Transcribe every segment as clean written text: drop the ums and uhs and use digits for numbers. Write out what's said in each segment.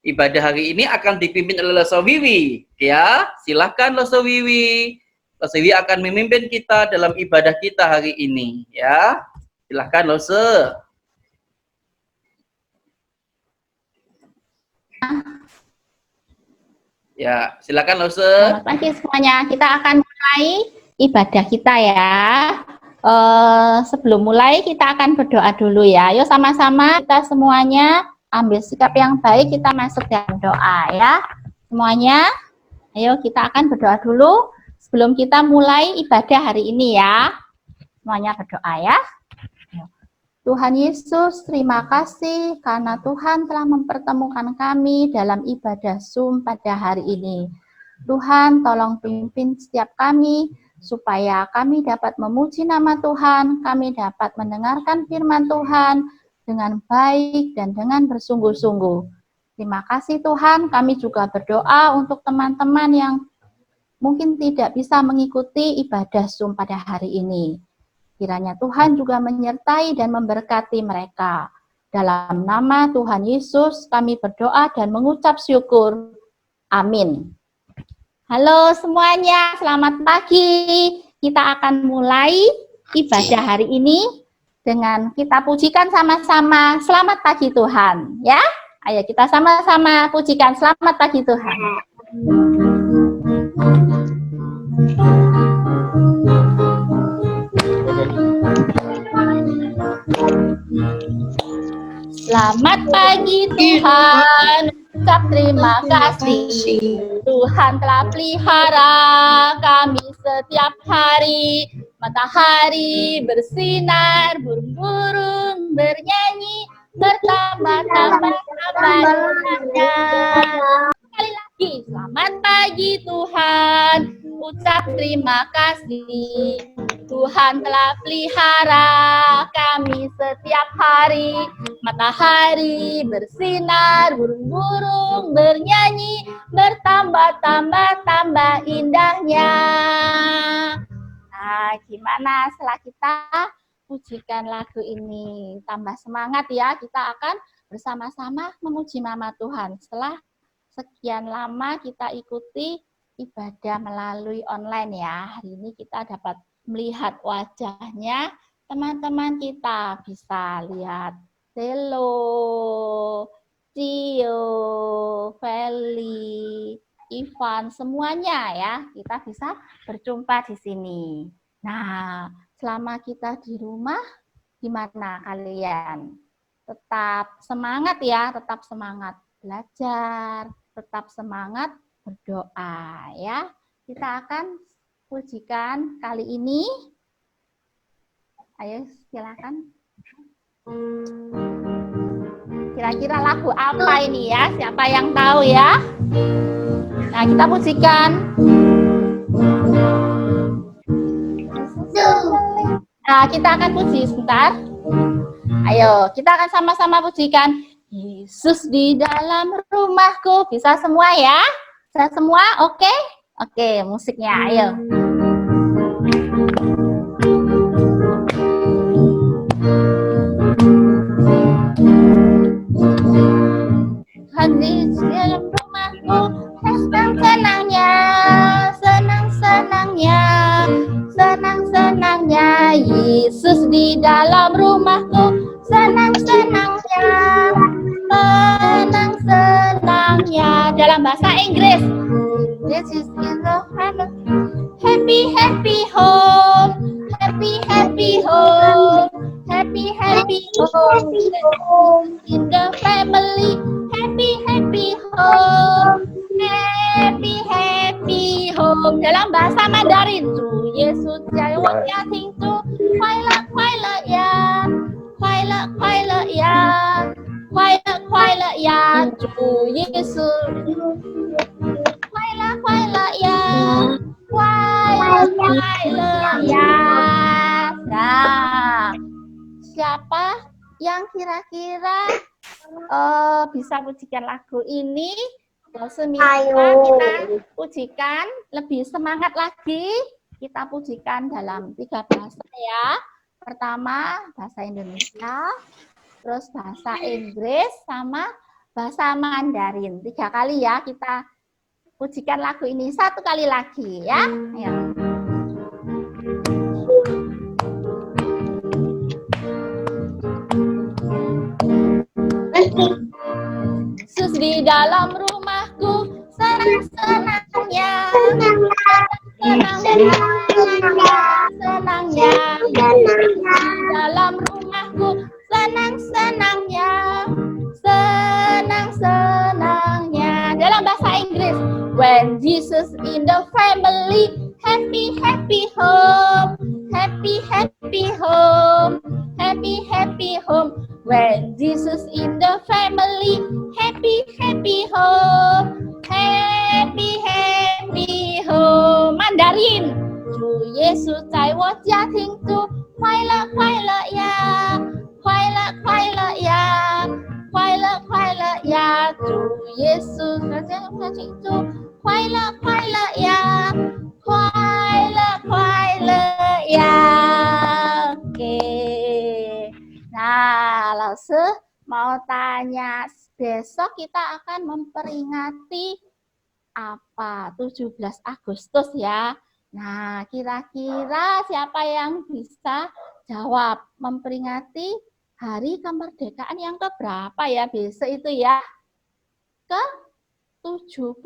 Ibadah hari ini akan dipimpin oleh Loso Wiwi. Ya, silahkan Loso Wiwi. Loso Wiwi akan memimpin kita dalam ibadah kita hari ini. Ya, silahkan Loso. Ya, silakan Loso. Selamat pagi semuanya. Kita akan mulai ibadah kita ya. Sebelum mulai kita akan berdoa dulu ya. Yuk sama-sama kita semuanya ambil sikap yang baik, kita masuk dalam doa ya. Semuanya, ayo kita akan berdoa dulu sebelum kita mulai ibadah hari ini ya. Semuanya berdoa ya. Tuhan Yesus, terima kasih karena Tuhan telah mempertemukan kami dalam ibadah Zoom pada hari ini. Tuhan, tolong pimpin setiap kami, supaya kami dapat memuji nama Tuhan, kami dapat mendengarkan firman Tuhan dengan baik dan dengan bersungguh-sungguh. Terima kasih Tuhan, kami juga berdoa untuk teman-teman yang mungkin tidak bisa mengikuti ibadah Zoom pada hari ini. Kiranya Tuhan juga menyertai dan memberkati mereka. Dalam nama Tuhan Yesus kami berdoa dan mengucap syukur. Amin. Halo semuanya, selamat pagi. Kita akan mulai ibadah hari ini dengan kita pujikan sama-sama. Selamat pagi Tuhan, ya. Ayo kita sama-sama pujikan selamat pagi Tuhan. Selamat pagi Tuhan, ucap terima kasih. Tuhan telah pelihara kami setiap hari. Matahari bersinar, burung-burung bernyanyi, bertambah-tambah indahnya. Sekali lagi, selamat pagi Tuhan, ucap terima kasih. Tuhan telah pelihara kami setiap hari. Matahari bersinar, burung-burung bernyanyi, bertambah-tambah indahnya. Nah, gimana setelah kita pujikan lagu ini? Tambah semangat ya, kita akan bersama-sama memuji nama Tuhan. Setelah sekian lama kita ikuti ibadah melalui online ya, hari ini kita dapat melihat wajahnya teman-teman kita, bisa lihat Delo, Cio, Feli, Ivan, semuanya ya, kita bisa berjumpa di sini. Nah, selama kita di rumah, gimana kalian? Tetap semangat ya, tetap semangat belajar, tetap semangat berdoa ya. Kita akan pujikan kali ini. Ayo silakan. Kira-kira lagu apa ini ya? Siapa yang tahu ya? Nah, kita pujikan. Nah, kita akan puji sebentar. Ayo, kita akan sama-sama pujikan. Yesus di dalam rumahku. Bisa semua ya? Bisa semua? Oke? Oke, musiknya. Ayo. Tuhan di dalam rumahku, senang-senangnya, senang-senangnya, senang-senangnya. Yesus di dalam rumahku, senang-senangnya, senang-senangnya. Dalam bahasa Inggris, this is in the heaven. Happy, happy home, happy, happy home, happy, happy home. In the family, happy, happy home, happy, happy home. Dalam bahasa Mandarin, Chủ Yesus Gia Wang Ya Ting Tu, Khoai Lạc, Khoai Lạc Ya, Khoai Lạc, Khoai Lạc Ya, Khoai Lạc, Khoai Lạc Ya, Chủ Yesus. Khoai Lạc, Khoai Lạc Ya, Khoai Lạc, Khoai Lạc Ya. Nah, siapa yang kira-kira bisa pujikan lagu ini? Seminta kita pujikan lebih semangat lagi. Kita pujikan dalam 3 bahasa ya. Pertama bahasa Indonesia, terus bahasa Inggris, sama bahasa Mandarin. 3 kali ya, kita pujikan lagu ini 1 kali lagi ya. Ayo. Yesus di dalam rumahku, senang-senangnya, senangnya, di dalam rumahku, senang-senangnya, senang-senangnya. Dalam bahasa Inggris, when Jesus in the family, happy happy home, happy happy home, happy happy home. When Jesus in the family, happy happy home, happy happy home. Mandarin， 主耶稣在我家庭中，快乐快乐呀，快乐快乐呀，快乐快乐呀。主耶稣在我家庭中，快乐快乐呀，快乐快乐呀。Oke. Nah, Lause mau tanya, besok kita akan memperingati apa? 17 Agustus ya. Nah, kira-kira siapa yang bisa jawab memperingati hari kemerdekaan yang keberapa ya besok itu ya? Ke 75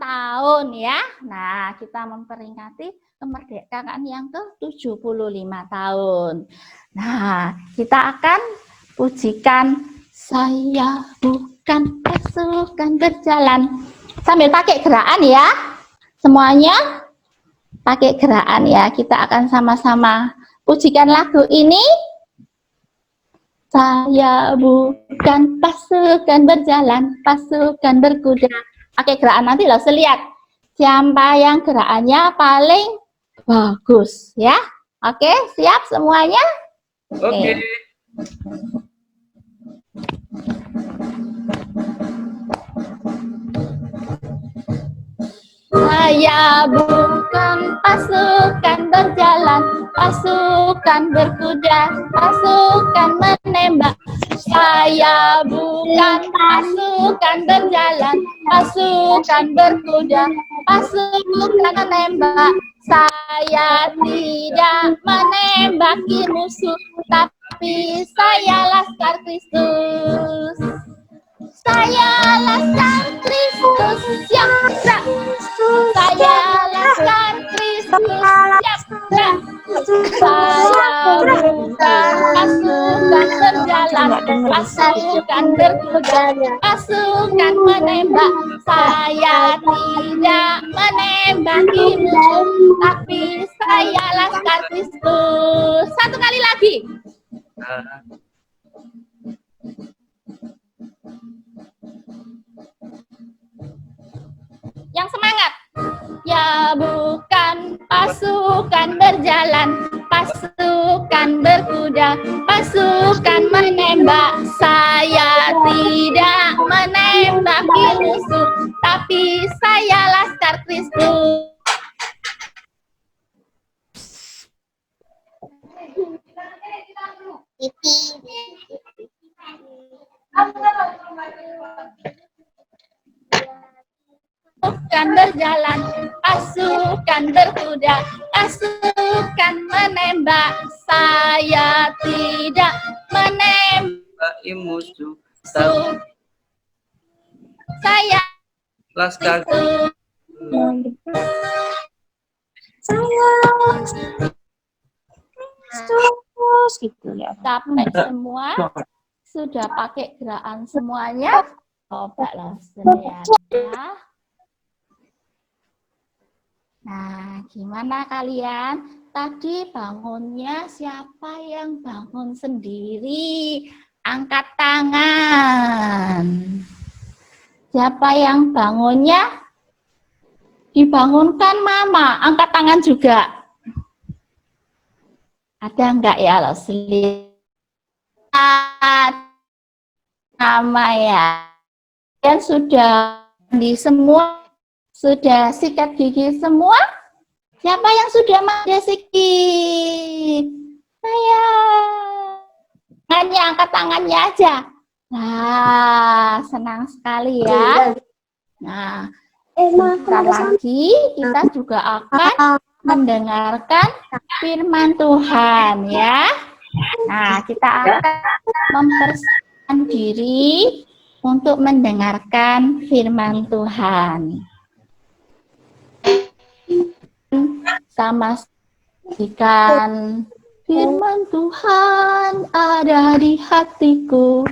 tahun ya. Nah, kita memperingati kemerdekaan yang ke-75 tahun. Nah, kita akan pujikan saya bukan pasukan berjalan. Sambil pakai gerakan ya. Semuanya pakai gerakan ya. Kita akan sama-sama pujikan lagu ini. Saya bukan pasukan berjalan, pasukan berkuda. Pakai gerakan nanti lo lihat siapa yang gerakannya paling bagus ya. Oke, siap semuanya? Oke. Saya bukan pasukan berjalan, pasukan berkuda, pasukan menembak. Saya bukan pasukan berjalan, pasukan berkuda, pasukan menembak. Saya tidak menembaki musuh, tapi saya laskar Kristus. Saya laskar Kristus, siap gerak. Saya laskar Kristus, siap gerak. Saya bukan pasukan berjalan, pasukan berkuda, pasukan menembak. Saya tidak menembaki musuh, tapi saya laskar Kristus. 1 kali lagi. Yang semangat. Ya bukan pasukan berjalan, pasukan berkuda, pasukan menembak. Saya tidak menembaki musuh, tapi saya laskar Kristus. Pasukan berjalan, pasukan berkuda, pasukan menembak. Saya tidak menembaki musuh. Saya laskar. Kristus gitu ya. Capek semua? Sudah pakai gerakan semuanya? Coba langsung ya. Nah, gimana kalian? Tadi bangunnya siapa yang bangun sendiri? Angkat tangan. Siapa yang bangunnya? Dibangunkan mama. Angkat tangan juga. Ada enggak ya, Leslie? Nama ya. Kalian sudah di semua? Sudah sikat gigi semua? Siapa yang sudah mandi sikit? Saya. Hanya angkat tangannya aja. Nah, senang sekali ya. Nah, sebentar lagi kita juga akan mendengarkan firman Tuhan ya. Nah, kita akan mempersiapkan diri untuk mendengarkan firman Tuhan. Sama saksikan firman Tuhan ada di hatiku.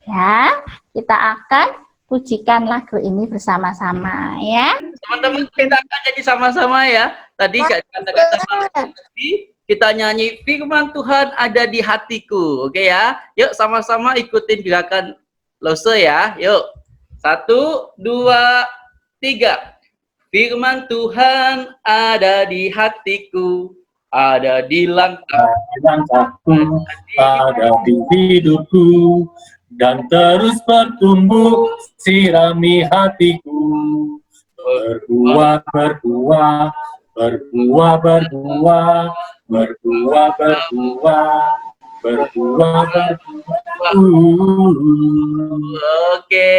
Ya, kita akan pujikan lagu ini bersama-sama ya. Teman-teman kita akan nyanyi sama-sama ya. Tadi kata-kata tadi kita nyanyi firman Tuhan ada di hatiku. Oke ya. Yuk sama-sama ikutin gerakan Lose ya. Yuk. 1, 2, 3. Firman Tuhan ada di hatiku, ada di langkahku, ada di hidupku, dan terus bertumbuh, sirami hatiku. Berbuah, berbuah, berbuah, berbuah, berbuah, berbuah, berbuah, berbuah. Oke.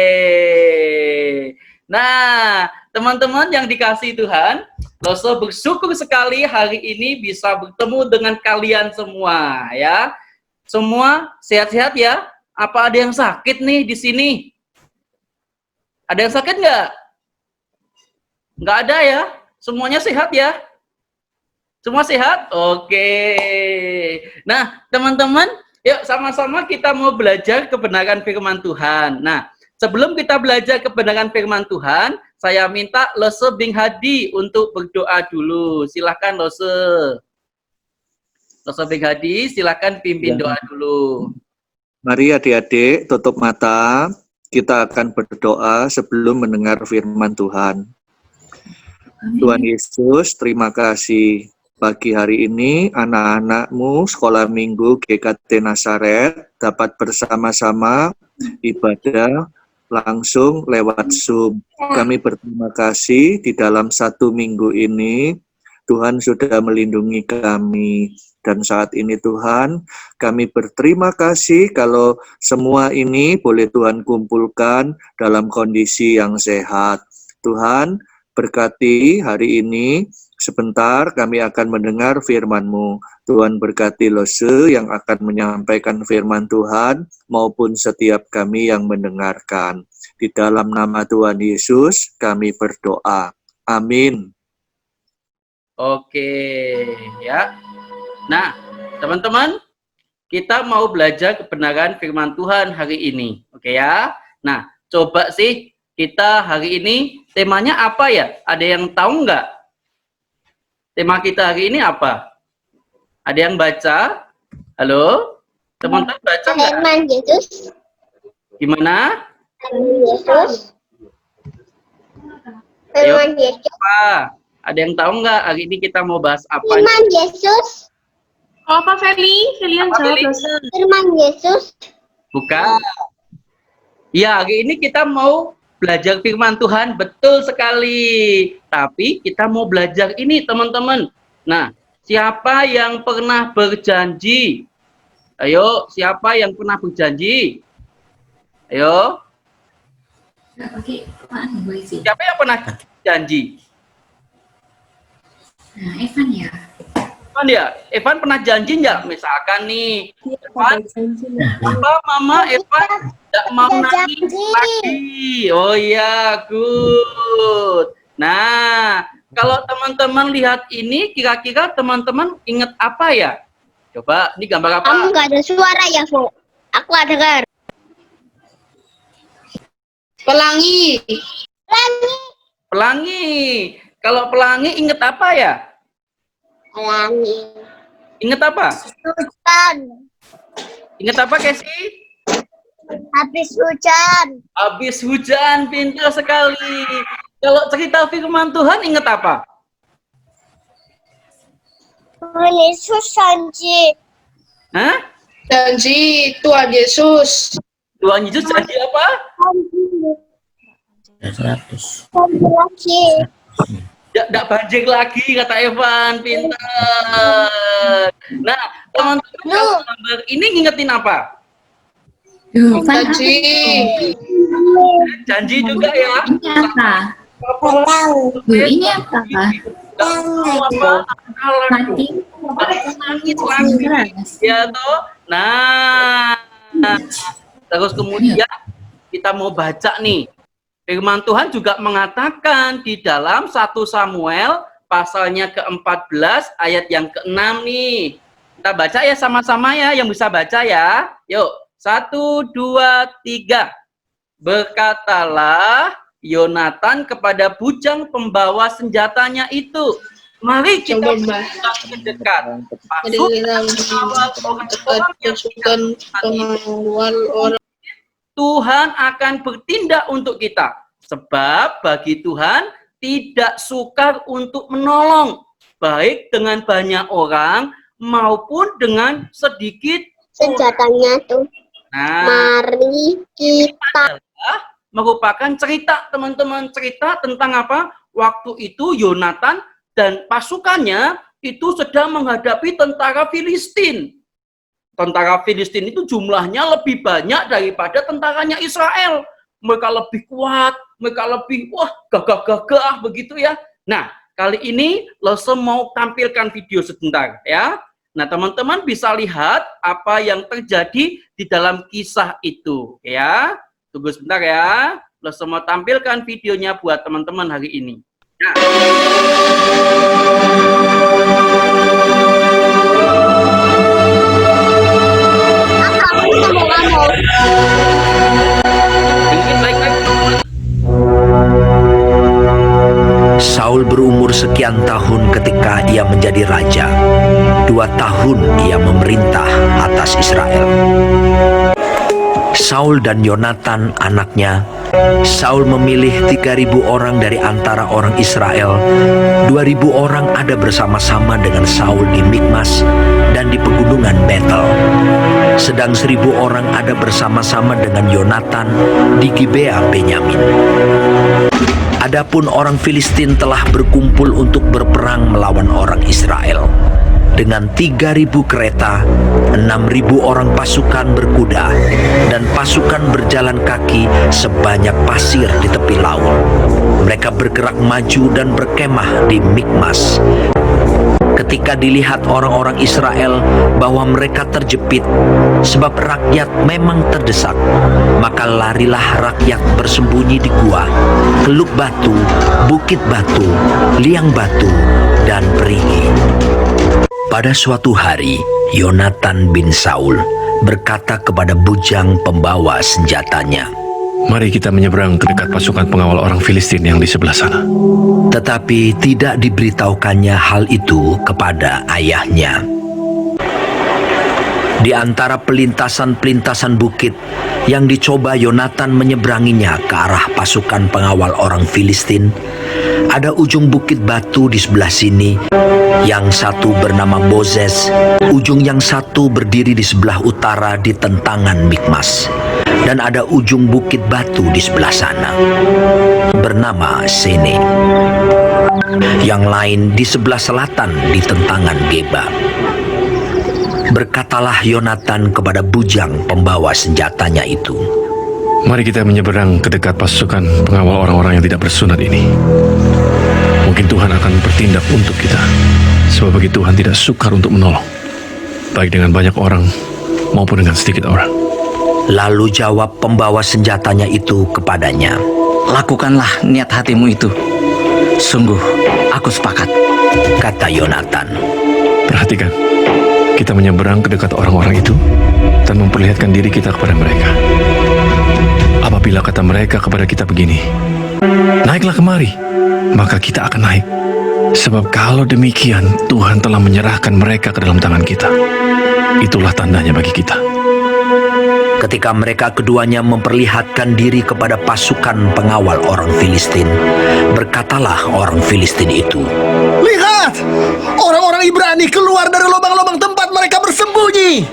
Nah, teman-teman yang dikasihi Tuhan, Lose bersyukur sekali hari ini bisa bertemu dengan kalian semua ya. Semua sehat-sehat ya? Apa ada yang sakit nih di sini? Ada yang sakit nggak? Nggak ada ya? Semuanya sehat ya? Semua sehat? Oke. Nah, teman-teman, yuk sama-sama kita mau belajar kebenaran firman Tuhan. Nah, sebelum kita belajar kebenaran firman Tuhan, saya minta Lose Bing Hadi untuk berdoa dulu. Silahkan Lose. Lose Bing Hadi, silahkan pimpin doa dulu. Mari adik-adik tutup mata, kita akan berdoa sebelum mendengar firman Tuhan. Tuhan Yesus, terima kasih. Pagi hari ini anak-anakmu sekolah minggu GKT Nazaret dapat bersama-sama ibadah langsung lewat Zoom. Kami berterima kasih di dalam 1 minggu ini Tuhan sudah melindungi kami. Dan saat ini Tuhan, kami berterima kasih kalau semua ini boleh Tuhan kumpulkan dalam kondisi yang sehat. Tuhan, berkati hari ini, sebentar kami akan mendengar firman-Mu. Tuhan berkati Lose yang akan menyampaikan firman Tuhan maupun setiap kami yang mendengarkan. Di dalam nama Tuhan Yesus kami berdoa. Amin. Oke, ya. Nah, teman-teman, kita mau belajar kebenaran firman Tuhan hari ini. Oke ya. Nah, coba sih kita hari ini temanya apa ya? Ada yang tahu nggak? Tema kita hari ini apa? Ada yang baca? Halo? Teman-teman baca nggak? Firman Yesus. Gimana? Firman Yesus. Ayo, Firman Yesus. apa? Ada yang tahu nggak hari ini kita mau bahas apa? Firman Yesus. Oh, Pak Feli yang Apa, jawab Feli? dosen. Firman Yesus. Bukan. Ya, hari ini kita mau belajar firman Tuhan, betul sekali. Tapi kita mau belajar ini, teman-teman. Nah, siapa yang pernah berjanji? Ayo, siapa yang pernah berjanji? Ayo. Siapa yang pernah janji? Nah, Evan ya. Evan ya? Evan pernah janji nggak? Misalkan nih, Evan, apa Mama Evan nggak mau nangis lagi. Oh iya, good. Nah, kalau teman-teman lihat ini, kira-kira teman-teman ingat apa ya? Coba, ini gambar apa? Kamu nggak ada suara ya, Bu? Aku ada dengar. Pelangi. Pelangi. Kalau pelangi ingat apa ya? Pelangi. Ingat apa? Hujan. Ingat apa, Kesi? Habis hujan. Habis hujan, pintar sekali. Kalau cerita firman Tuhan ingat apa? Tuhan Yesus janji. Hah? Janji Tuhan Yesus. Tuhan Yesus janji apa? Janji lagi. Tidak banjir lagi, kata Evan. Pintar. Nah, teman-teman, kalau gambar ini ngingetin apa? Janji. Janji juga ya. Ini apa? Ini apa? Mati. Ya toh. Nah, terus kemudian kita mau baca nih. Firman Tuhan juga mengatakan di dalam 1 Samuel pasalnya ke-14 ayat yang ke-6 nih. Kita baca ya sama-sama ya, yang bisa baca ya. Yuk, 1, 2, 3. Berkatalah Yonatan kepada bujang pembawa senjatanya itu, mari kita mendekat. Pasukan pengawal orang. Tuhan akan bertindak untuk kita. Sebab bagi Tuhan tidak sukar untuk menolong, baik dengan banyak orang maupun dengan sedikit Senjatanya tuh. Nah, Mari kita. merupakan cerita, teman-teman, cerita tentang apa? Waktu itu Yonatan dan pasukannya itu sedang menghadapi tentara Filistin. Tentara Filistin itu jumlahnya lebih banyak daripada tentaranya Israel. Mereka lebih kuat, mereka lebih gagah-gagah begitu ya. Nah, kali ini Lose mau tampilkan video sebentar ya. Nah, teman-teman bisa lihat apa yang terjadi di dalam kisah itu ya. Tunggu sebentar ya. Lose mau tampilkan videonya buat teman-teman hari ini. Nah. Saul berumur sekian tahun ketika ia menjadi raja. 2 tahun ia memerintah atas Israel. Saul dan Yonatan anaknya. Saul memilih 3.000 orang dari antara orang Israel. 2.000 orang ada bersama-sama dengan Saul di Mikmas dan di pegunungan Betel. Sedang 1.000 orang ada bersama-sama dengan Yonatan di Gibea Benyamin. Adapun orang Filistin telah berkumpul untuk berperang melawan orang Israel. Dengan 3.000 kereta, 6.000 orang pasukan berkuda, dan pasukan berjalan kaki sebanyak pasir di tepi laut. Mereka bergerak maju dan berkemah di Mikmas. Ketika dilihat orang-orang Israel bahwa mereka terjepit, sebab rakyat memang terdesak, maka larilah rakyat bersembunyi di gua, teluk batu, bukit batu, liang batu, dan perigi. Pada suatu hari, Yonatan bin Saul berkata kepada bujang pembawa senjatanya, "Mari kita menyeberang ke dekat pasukan pengawal orang Filistin yang di sebelah sana." Tetapi tidak diberitahukannya hal itu kepada ayahnya. Di antara pelintasan-pelintasan bukit yang dicoba Yonatan menyeberanginya ke arah pasukan pengawal orang Filistin, ada ujung bukit batu di sebelah sini, yang satu bernama Bozez, ujung yang satu berdiri di sebelah utara di tentangan Mikmas, dan ada ujung bukit batu di sebelah sana, bernama Sene. Yang lain di sebelah selatan di tentangan Geba. Berkatalah Yonatan kepada bujang pembawa senjatanya itu, "Mari kita menyeberang ke dekat pasukan pengawal orang-orang yang tidak bersunat ini. Mungkin Tuhan akan bertindak untuk kita, sebab bagi Tuhan tidak sukar untuk menolong, baik dengan banyak orang maupun dengan sedikit orang." Lalu jawab pembawa senjatanya itu kepadanya, "Lakukanlah niat hatimu itu. Sungguh, aku sepakat," kata Yonatan. Perhatikan, kita menyeberang ke dekat orang-orang itu dan memperlihatkan diri kita kepada mereka. Apabila kata mereka kepada kita begini, "Naiklah kemari," maka kita akan naik. Sebab kalau demikian, Tuhan telah menyerahkan mereka ke dalam tangan kita. Itulah tandanya bagi kita. Ketika mereka keduanya memperlihatkan diri kepada pasukan pengawal orang Filistin, berkatalah orang Filistin itu, "Lihat, orang-orang Ibrani keluar dari lubang-lubang tempat mereka bersembunyi.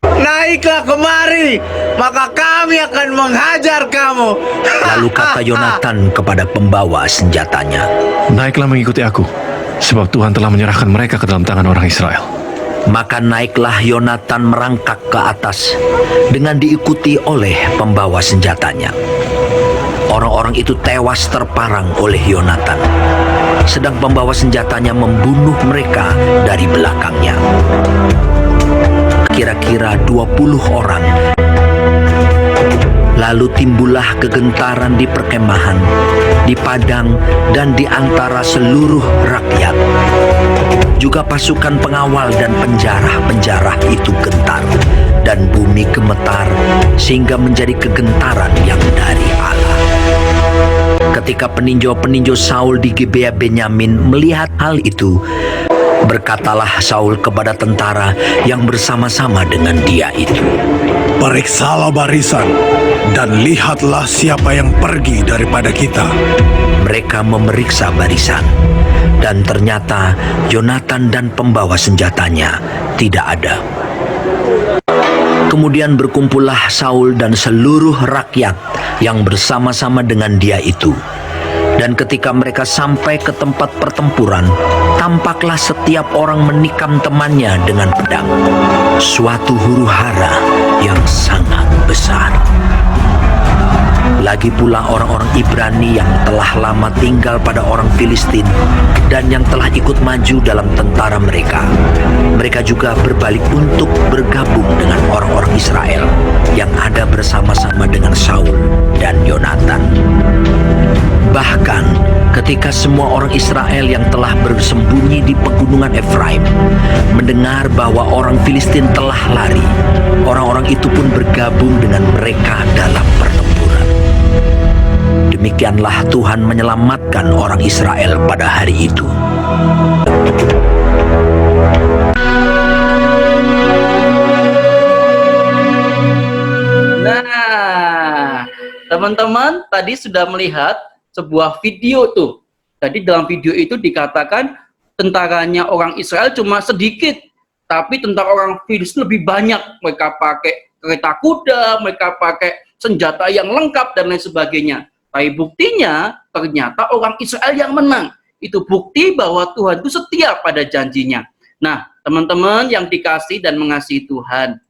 Naiklah kemari, maka kami akan menghajar kamu." Lalu kata Yonatan kepada pembawa senjatanya, "Naiklah mengikuti aku, sebab Tuhan telah menyerahkan mereka ke dalam tangan orang Israel." Maka naiklah Yonatan merangkak ke atas dengan diikuti oleh pembawa senjatanya. Orang-orang itu tewas terparang oleh Yonatan, sedang pembawa senjatanya membunuh mereka dari belakangnya. Kira-kira 20 orang. Lalu timbullah kegentaran di perkemahan, di padang, dan di antara seluruh rakyat. Juga pasukan pengawal dan penjarah-penjarah itu gentar, dan bumi gemetar, sehingga menjadi kegentaran yang dari Allah. Ketika peninjau-peninjau Saul di Gibea Benyamin melihat hal itu, berkatalah Saul kepada tentara yang bersama-sama dengan dia itu, "Periksalah barisan, dan lihatlah siapa yang pergi daripada kita." Mereka memeriksa barisan, dan ternyata Yonatan dan pembawa senjatanya tidak ada. Kemudian berkumpullah Saul dan seluruh rakyat yang bersama-sama dengan dia itu. Dan ketika mereka sampai ke tempat pertempuran, tampaklah setiap orang menikam temannya dengan pedang. Suatu huru-hara yang sangat besar. Lagi pula orang-orang Ibrani yang telah lama tinggal pada orang Filistin dan yang telah ikut maju dalam tentara mereka. Mereka juga berbalik untuk bergabung dengan orang-orang Israel yang ada bersama-sama dengan Saul dan Yonatan. Bahkan ketika semua orang Israel yang telah bersembunyi di pegunungan Efraim mendengar bahwa orang Filistin telah lari, orang-orang itu pun bergabung dengan mereka dalam pertempuran. Demikianlah Tuhan menyelamatkan orang Israel pada hari itu. Nah, teman-teman tadi sudah melihat sebuah video tuh. Tadi dalam video itu dikatakan tentaranya orang Israel cuma sedikit, tapi tentara orang Filistin lebih banyak. Mereka pakai kereta kuda, mereka pakai senjata yang lengkap dan lain sebagainya. Tapi buktinya ternyata orang Israel yang menang. Itu bukti bahwa Tuhan itu setia pada janjinya. Nah, teman-teman yang dikasih dan mengasihi Tuhan,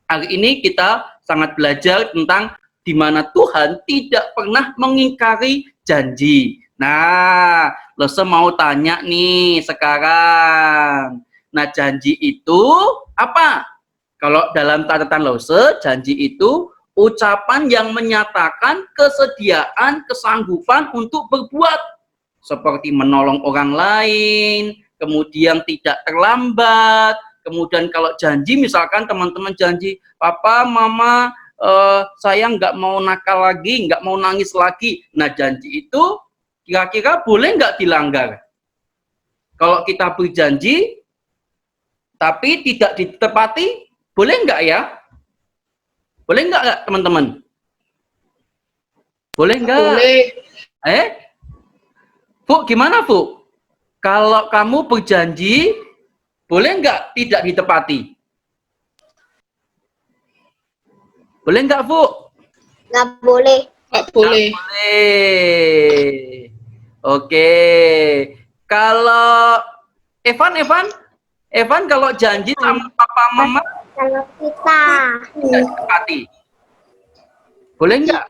hari ini kita sangat belajar tentang di mana Tuhan tidak pernah mengingkari janji. Nah, Lose mau tanya nih sekarang. Nah, janji itu apa? Kalau dalam catatan Lose, janji itu ucapan yang menyatakan kesediaan, kesanggupan untuk berbuat. Seperti menolong orang lain, kemudian tidak terlambat. Kemudian kalau janji, misalkan teman-teman janji, Papa, Mama, saya nggak mau nakal lagi, nggak mau nangis lagi. Nah, janji itu kira-kira boleh nggak dilanggar? Kalau kita berjanji, tapi tidak ditepati, boleh nggak ya? Boleh nggak teman-teman? Boleh nggak? Boleh. Bu, gimana Bu? Kalau kamu berjanji, boleh nggak tidak ditepati? Boleh nggak, Bu? Nggak boleh. Nggak boleh. Nggak boleh. Oke. Kalau Evan kalau janji sama papa mama, Kalau kita tidak ditepati. Boleh nggak?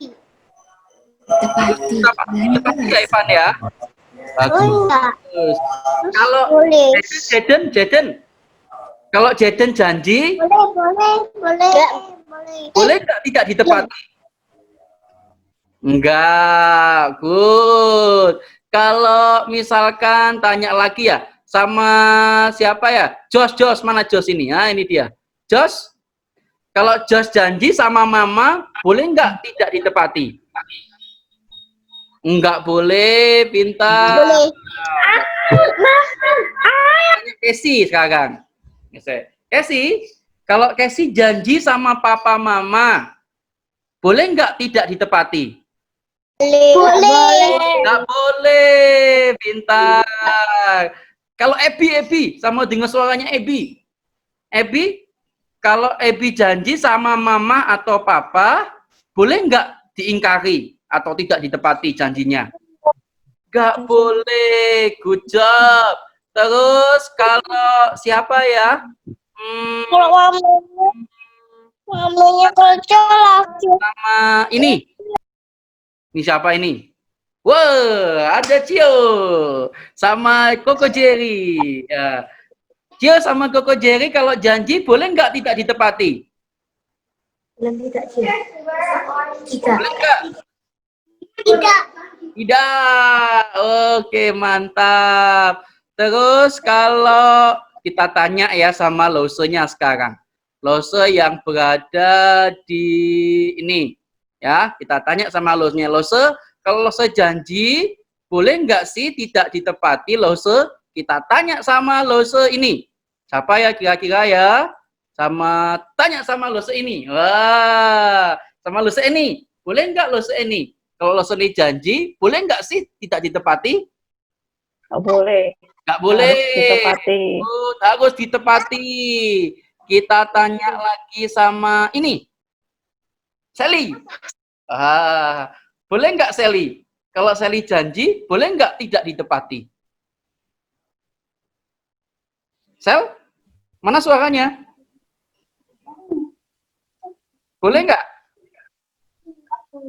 Ditepati ya, Evan ya? Bagus. Kalau boleh. Jaden, kalau Jaden janji, boleh nggak tidak ditepati? Enggak, good. Kalau misalkan tanya lagi ya, sama siapa ya? Jos, mana Jos ini? Ah, ini dia. Jos, kalau Jos janji sama mama, boleh nggak tidak ditepati? Enggak boleh, pintar. Boleh. Tanya Kesi sekarang. Kesi, kalau Kesi janji sama papa mama, boleh nggak tidak ditepati? Boleh. Nggak boleh, pintar. Kalau Ebi, sama dengan suaranya Ebi, kalau Ebi janji sama mama atau papa, boleh nggak diingkari atau tidak ditepati janjinya? Nggak boleh, good job. Terus kalau siapa ya? Kalau mamanya kerja lagi. Sama ini. Ini siapa ini? Wah, ada Cio sama Koko Jerry. Ya. Cio sama Koko Jerry kalau janji boleh nggak tidak ditepati? Tidak. Boleh nggak? Tidak. Tidak. Oke, mantap. Terus kalau kita tanya ya sama Lose-nya sekarang. Lose yang berada di ini. Ya, kita tanya sama Lose-nya. Lose, kalau Lose janji, boleh nggak sih tidak ditepati Lose? Kita tanya sama Lose ini. Siapa ya kira-kira ya? Tanya sama Lose ini. Wah, sama Lose ini. Boleh nggak Lose ini? Kalau Lose ini janji, boleh nggak sih tidak ditepati? Nggak boleh. Nggak boleh. Harus ditepati. Harus ditepati. Kita tanya lagi sama ini. Sally. Boleh nggak Sally? Kalau Sally janji, boleh nggak tidak ditepati? Sel, mana suaranya? Boleh nggak?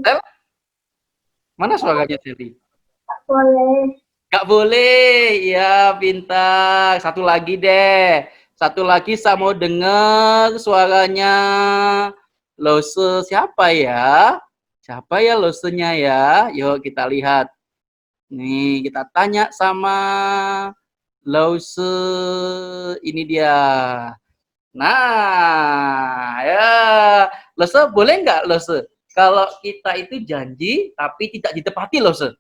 Sel, mana suaranya Sally? Boleh. Nggak boleh. Ya, pintar. Satu lagi deh. Satu lagi saya mau dengar suaranya. Lose siapa ya? Siapa ya Lose-nya ya? Yuk kita lihat. Nih, kita tanya sama Lose. Ini dia. Nah, ya. Lose, boleh nggak Lose? Kalau kita itu janji, tapi tidak ditepati Lose.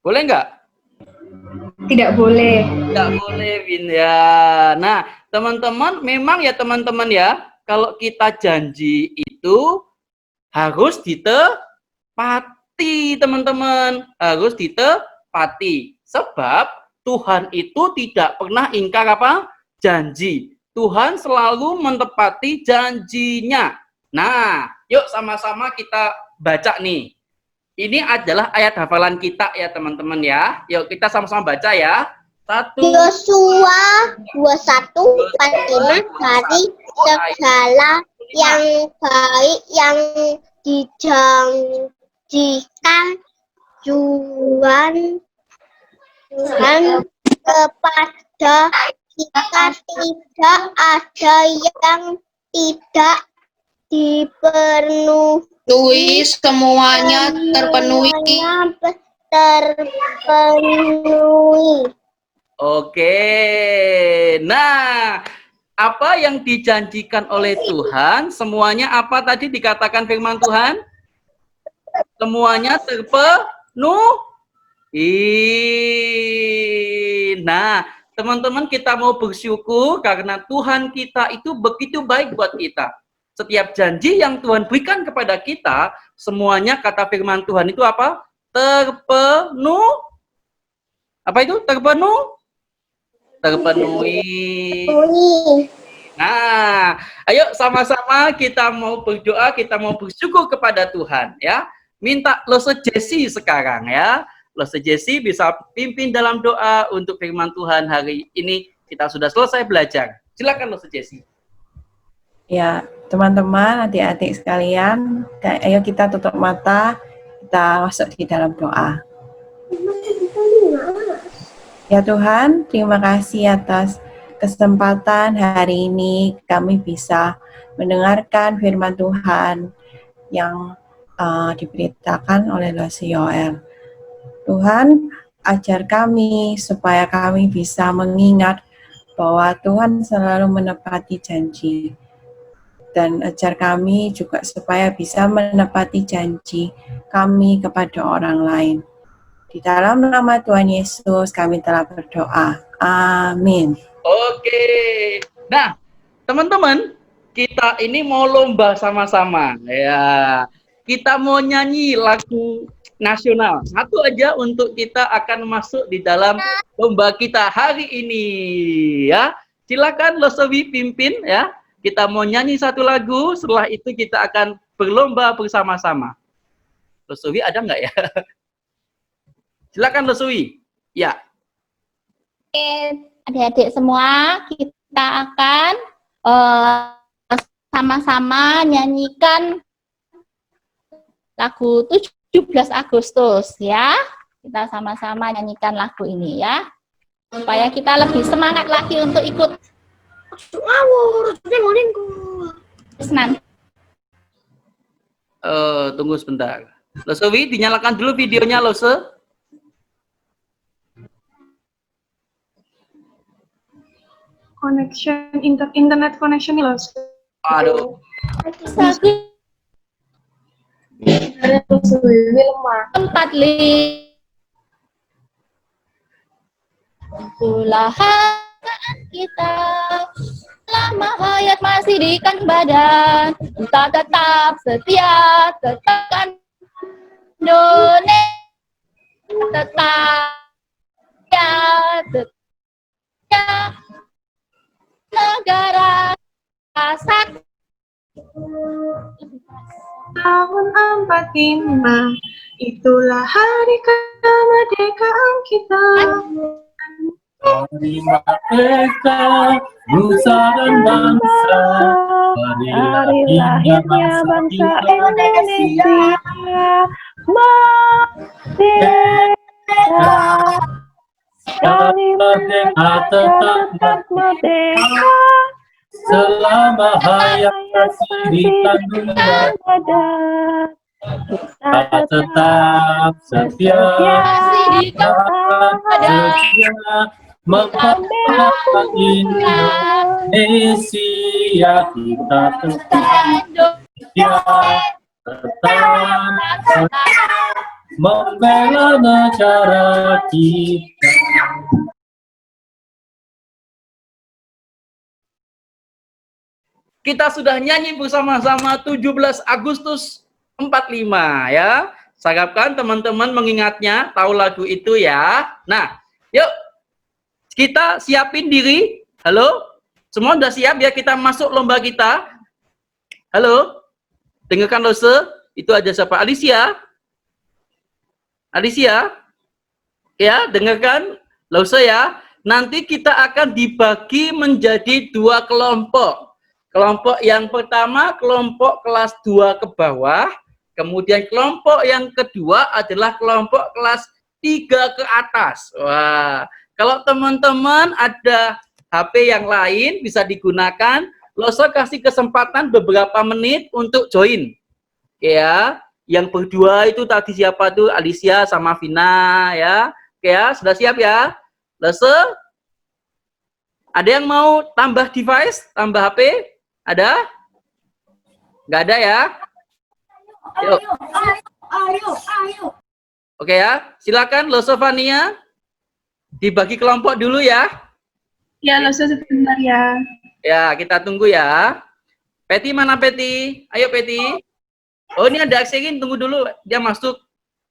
Boleh nggak? Tidak boleh. Tidak boleh, Bin ya. Nah, teman-teman, memang ya teman-teman ya, kalau kita janji itu harus ditepati, teman-teman. Harus ditepati. Sebab Tuhan itu tidak pernah ingkar apa? Janji. Tuhan selalu menepati janjinya. Nah, yuk sama-sama kita baca nih. Ini adalah ayat hafalan kita ya teman-teman ya. Yuk kita sama-sama baca ya. 1 Yosua 21:45 dari segala yang baik yang dijanjikan Tuhan kepada kita tidak ada yang tidak dipenuhi. Semuanya terpenuhi. Oke. Nah, apa yang dijanjikan oleh Tuhan, semuanya apa tadi dikatakan firman Tuhan? Semuanya terpenuhi. Nah, teman-teman kita mau bersyukur karena Tuhan kita itu begitu baik buat kita. Setiap janji yang Tuhan berikan kepada kita, semuanya kata firman Tuhan itu apa? Terpenuhi. Apa itu? Terpenuhi. Nah, ayo sama-sama kita mau berdoa, kita mau bersyukur kepada Tuhan ya. Minta Lose Jesse sekarang ya. Lose Jesse bisa pimpin dalam doa untuk firman Tuhan hari ini. Kita sudah selesai belajar. Silakan Lose Jesse. Ya, teman-teman, adik-adik sekalian, ayo kita tutup mata, kita masuk di dalam doa. Ya Tuhan, terima kasih atas kesempatan hari ini kami bisa mendengarkan firman Tuhan yang diberitakan oleh Lose Yoel. Tuhan, ajar kami supaya kami bisa mengingat bahwa Tuhan selalu menepati janji. Dan ajar kami juga supaya bisa menepati janji kami kepada orang lain. Di dalam nama Tuhan Yesus kami telah berdoa. Amin. Oke. Nah, teman-teman, kita ini mau lomba sama-sama. Ya, kita mau nyanyi lagu nasional. Satu aja untuk kita akan masuk di dalam lomba kita hari ini. Ya, silakan Losewi pimpin ya. Kita mau nyanyi satu lagu, setelah itu kita akan berlomba bersama-sama. Losewi ada nggak ya? Silakan Leswi. Ya. Adik-adik semua, kita akan sama-sama nyanyikan lagu 17 Agustus ya. Kita sama-sama nyanyikan lagu ini ya. Supaya kita lebih semangat lagi untuk ikut. Tunggu sebentar. Lesewi, dinyalakan dulu videonya, Lose. Connection, internet connection nih, Lose. Aduh. Itulah kita selama hayat masih di kandung badan, kita tetap setia, tetap Indonesia, tetap ya, tetap negara asal. Tahun 45, itulah hari kemerdekaan kita. Hari merdeka, nusa dan bangsa. Hari lahirnya bangsa Indonesia. Merdeka, sekali merdeka tetap merdeka. Selama hayat masih di kandung badan, kita tetap setia, mempertahankan Indonesia. Kita tetap setia, tetap membela negara kita. Kita sudah nyanyi bersama-sama 17 Agustus 45 ya. Saya harapkan teman-teman mengingatnya, tahu lagu itu ya. Nah, yuk kita siapin diri. Halo? Semua udah siap ya, kita masuk lomba kita. Halo? Dengarkan Lose, itu aja siapa? Alicia? Alicia? Ya, dengarkan Lose ya. Nanti kita akan dibagi menjadi 2 kelompok. Kelompok yang pertama, kelompok kelas 2 ke bawah. Kemudian kelompok yang kedua adalah kelompok kelas 3 ke atas. Wah, kalau teman-teman ada HP yang lain bisa digunakan. Lose kasih kesempatan beberapa menit untuk join. Ya, yang berdua itu tadi siapa tuh? Alicia sama Vina ya. Oke ya, sudah siap ya? Lose? Ada yang mau tambah device, tambah HP? Ada? Nggak ada ya? Yuk. Ayo. Oke ya, silakan Lose Vania. Dibagi kelompok dulu ya. Ya, Lose sebentar ya. Ya, kita tunggu ya. Peti mana Peti? Ayo Peti. Oh, ini ada Akserin, tunggu dulu. Dia masuk.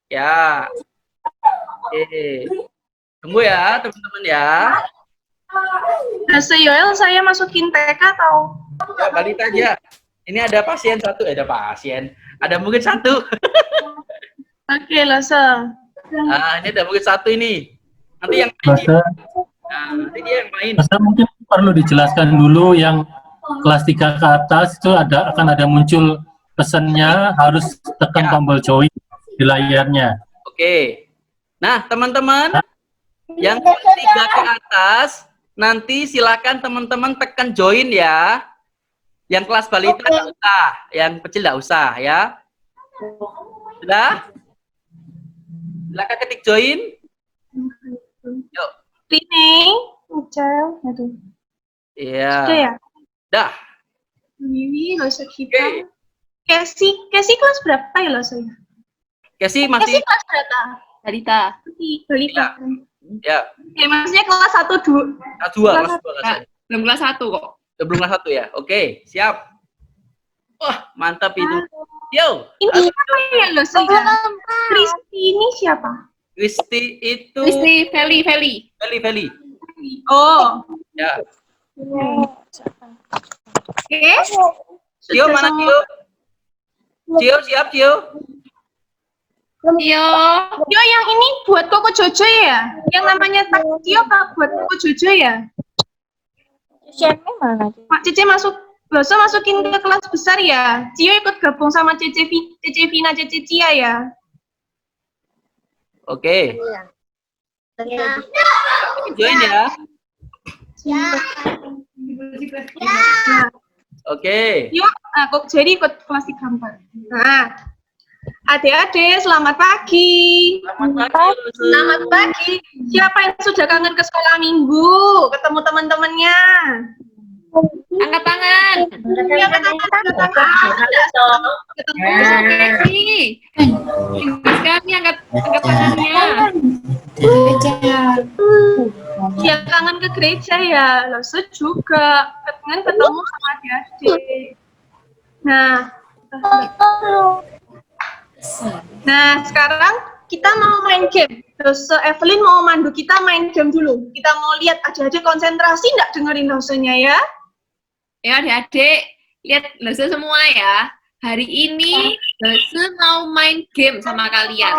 Ya. Oke. Tunggu ya, teman-teman ya. Lose Yoel, saya masukin TK atau? Ya, balita aja. Ini ada pasien satu, ada pasien. Ada mungkin satu. Oke, Lose. Nah, ini ada mungkin satu ini. Nanti yang main. Nah, nanti dia yang main. Mungkin perlu dijelaskan dulu yang kelas 3 ke atas itu akan ada muncul pesannya, harus tekan tombol join di layarnya. Oke. Nah, teman-teman yang kelas 3 ke atas nanti silakan teman-teman tekan join ya. Yang kelas balita nggak usah, yang kecil nggak usah ya. Sudah? Silakan ketik join. Yuk. Ini, Ucel, aduh. Iya. Sudah ya? Dah. Ini Lose kita. Casey kelas berapa ya Lose? Casey masih. Casey kelas berapa? Balita. Balita. Ya. Oke, maksudnya kelas 1, 2. Kelas 2, kelas 2. Belum kelas 1 kok. Belum kelas 1 ya? Oke, siap. Wah, mantap itu. Yo. Ini siapa ya Lose? Kristi ini siapa? Kristi itu. Kristi Feli. Feli. Oh. Ya. Oke. Cio mana Cio? Cio siap Cio? Yo, yang ini buat Koko Jojo ya? Yang namanya Takio apa buat Koko Jojo ya? Mak Cece masukin ke kelas besar ya? Cio ikut gabung sama Cece Vina, Cece Cia ya? Oke. Join ya. Oke. Yuk, kok jadi ikut kelas 3 4. Nah, adik-adik, selamat pagi. Selamat pagi. Siapa yang sudah kangen ke sekolah minggu? Ketemu teman-temannya? Angkat tangan. Angkat tangan. Ketemu Kesi. Kami angkat tangannya. Ya kangen ke gereja ya, Lose juga. Kangen ketemu sama adik-adik. Nah, sekarang kita mau main game. Terus Evelyn mau mandu kita main game dulu. Kita mau lihat adik-adik konsentrasi nggak dengerin dosenya ya? Ya adik-adik, lihat Lose semua ya. Hari ini Lose mau main game sama kalian.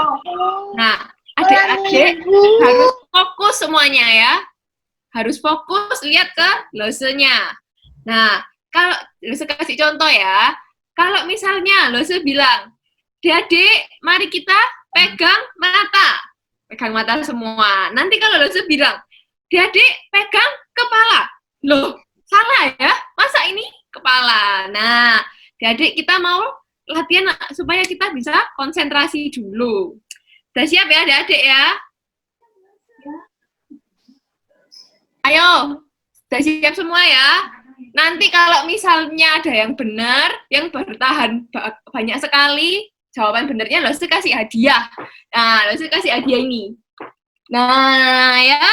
Nah, adik-adik harus fokus semuanya ya. Harus fokus lihat ke Lose-nya. Nah, kalau Lose kasih contoh ya. Kalau misalnya Lose bilang, adik-adik, mari kita pegang mata. Pegang mata semua. Nanti kalau Lose bilang, adik-adik, pegang kepala. Loh, salah ya? Masa ini kepala? Nah, adik-adik kita mau latihan supaya kita bisa konsentrasi dulu. Udah siap ya adik-adik ya? Ayo, udah siap semua ya? Nanti kalau misalnya ada yang benar, yang bertahan banyak sekali, jawaban benernya Lose kasih hadiah. Nah, Lose kasih hadiah ini. Nah, ya.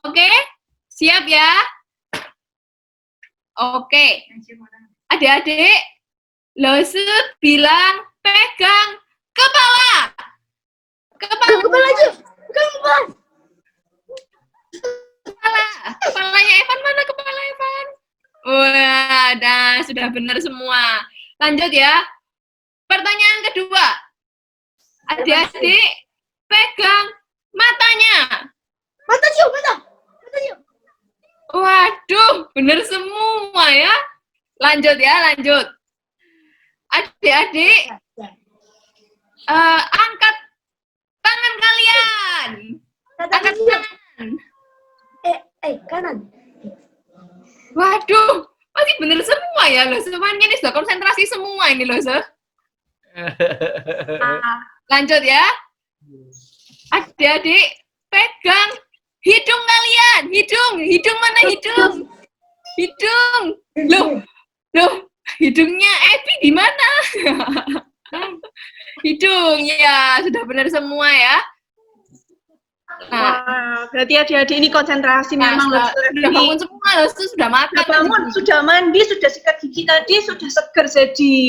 Oke. Siap ya? Oke. Adik-adik, Lose bilang pegang kepala. Kepala aja. Kepalanya Evan mana kepala Evan? Wah, nah sudah benar semua. Lanjut ya. Pertanyaan kedua. Adik-adik pegang matanya. Mata. Waduh, benar semua ya. Lanjut ya, lanjut. Adik-adik angkat tangan kalian. Angkat tangan. Kanan. Waduh, pasti bener semua ya loh. Semuanya ini sudah konsentrasi semua ini loh, Lanjut ya. Adik-adik pegang hidung kalian. Hidung mana hidung? Hidung. Loh, hidungnya Evi di mana? Hidung, ya sudah benar semua ya. Nah, berarti adik-adik ini konsentrasi memang loh. Sudah bangun semua loh, sudah makan. Sudah bangun, sudah mandi, sudah sikat gigi tadi, sudah seger jadi.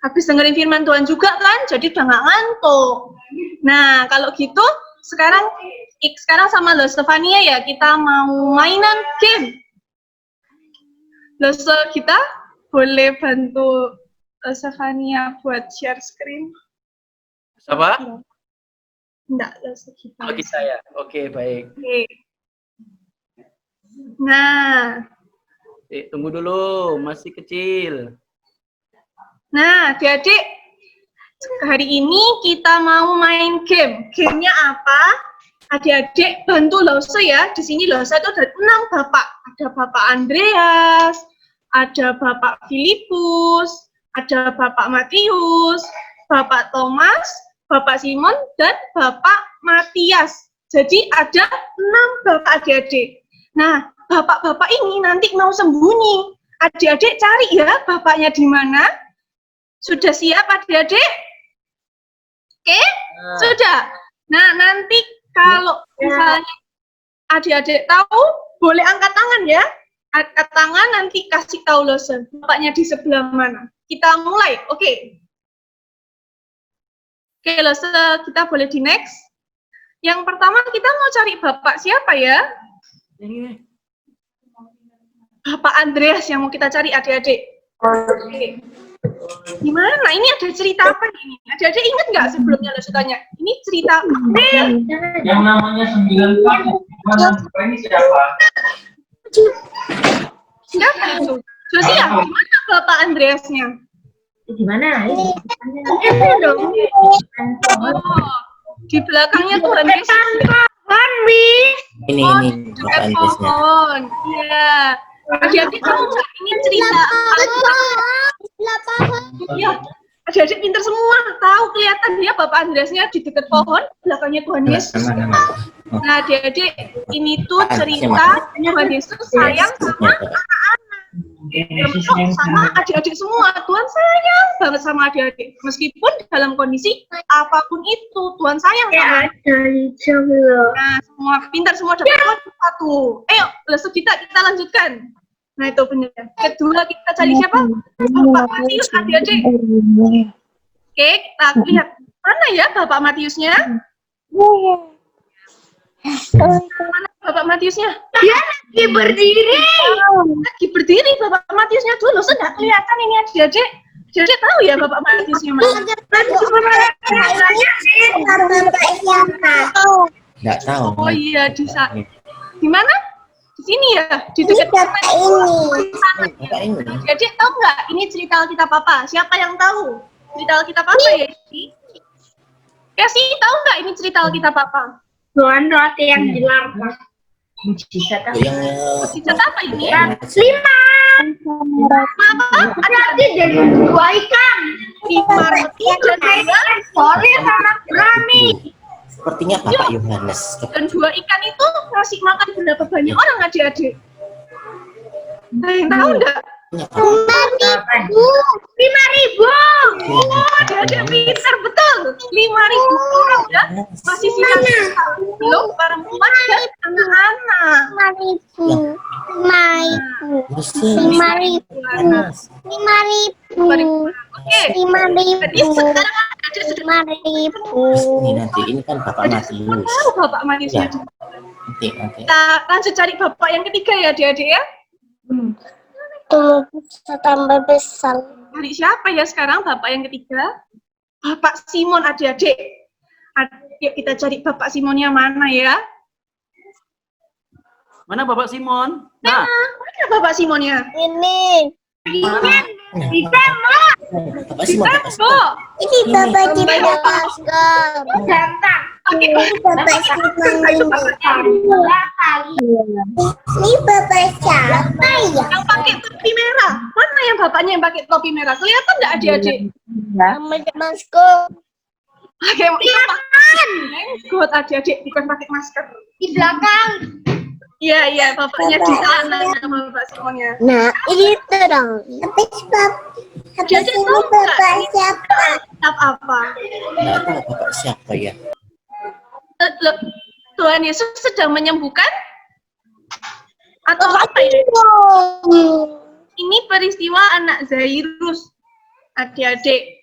Habis dengerin firman Tuhan juga kan, jadi udah nggak ngantuk. Nah, kalau gitu sekarang sama Lo Stefania ya, kita mau mainan game. Lo kita boleh bantu Lo Stefania buat share screen? Siapa? Enggak, Lo kita. Oh, kita ya. Oke, baik. Oke. Nah. Tunggu dulu, masih kecil. Nah, adik-adik, hari ini kita mau main game. Gamenya apa? Adik-adik bantu Lose ya. Di sini Lose itu ada 6 bapak. Ada Bapak Andreas, ada Bapak Filipus, ada Bapak Matius, Bapak Thomas, Bapak Simon, dan Bapak Matias. Jadi ada 6 bapak adik-adik. Nah, bapak-bapak ini nanti mau sembunyi. Adik-adik cari ya bapaknya di mana. Sudah siap adik-adik? Oke? Sudah. Nah, nanti kalau misalnya adik-adik tahu, boleh angkat tangan ya. Angkat tangan, nanti kasih tahu Lose. Bapaknya di sebelah mana. Kita mulai, oke? Oke, Lose, kita boleh di next. Yang pertama kita mau cari bapak siapa ya? Bapak Andreas yang mau kita cari adik-adik. Oke. Gimana? Ini ada cerita apa ini? Adik-adik ingat nggak sebelumnya lo tanya? Ini cerita apa? Yang namanya 9 ini siapa? Siapa itu? Josia, gimana Bapak Andreasnya? Gimana? Oh, di belakangnya Tuhan Yesus. Ini Bapak Andreasnya. Pohon. Iya. Adik-adik tahu nggak ini cerita Iya. Adik-adik pinter semua. Tahu kelihatan ya Bapak Andreasnya di dekat pohon, belakangnya Tuhan Yesus. Nah, adik-adik ini tuh cerita Tuhan Yesus sayang sama anak-anak. Sama adik-adik semua. Tuhan sayang banget sama adik-adik. Meskipun dalam kondisi apapun itu, Tuhan sayang sama adik-adik. Nah, semua pintar semua dapat satu. Ayo, lesson kita lanjutkan. Nah, itu benar. Kedua kita cari siapa? Bapak Matius, adik-adik. Oke, kita lihat. Mana ya Bapak Matiusnya? Mana Bapak Matiusnya? Dia lagi berdiri. Lagi berdiri Bapak Matiusnya dulu. Sudah kelihatan ini adik-adik. Adik-adik tahu ya Bapak Matiusnya mana? Nggak tahu. Oh iya, di mana? Di sini ya, di dekat ini. Jadi tahu nggak? Ini cerita Alkitab apa? Siapa yang tahu? Cerita Alkitab apa ya? Ya sih, tahu nggak ini cerita Alkitab apa? Tuhan roti yang dilarang. Mujizat apa ini? 5. Apa? Roti dan 2 ikan. 5 roti dan 2 soleh sama berani. Sepertinya Bapak Yohanes. Dan 2 ikan itu ngasih makan berapa banyak orang adik-adik? Nah, yang tahu enggak? 5.000. Adik-adik pintar betul. 5.000 orang ya. Masih sisa belum perempuan dan anak-anak. 5.000. Oke. Jadi sekarang adik sudah 5.000. Ini kan Bapak Matius. Tahu Bapak Matiusnya. Nanti. Kita lanjut cari Bapak yang ketiga ya adik-adik ya. Tuh bisa tambah besar. Cari siapa ya sekarang Bapak yang ketiga? Bapak Simon adik-adik. Yuk kita cari Bapak Simonnya mana ya? Mana Bapak Simon? Nah, mana Bapak Simonnya? Ini. Di tembok. Bapak Simon. Ini Bapak di masker. Ganteng. Oke, Bapak Simon ini Bapak siapa ya? Yang pakai topi merah. Mana yang bapaknya yang pakai topi merah? Kelihatan nggak adik-adik? Sama masker. Pakai Good adik-adik, bukan pakai masker. Di belakang. Iya, bapaknya di sana sama Bapak Simonnya. Nah, ini terang. Habis ini Bapak siapa? Apa? Nggak tahu Bapak siapa ya. Tuhan Yesus sedang menyembuhkan? Atau apa ya? Ini peristiwa anak Zairus, adik-adik.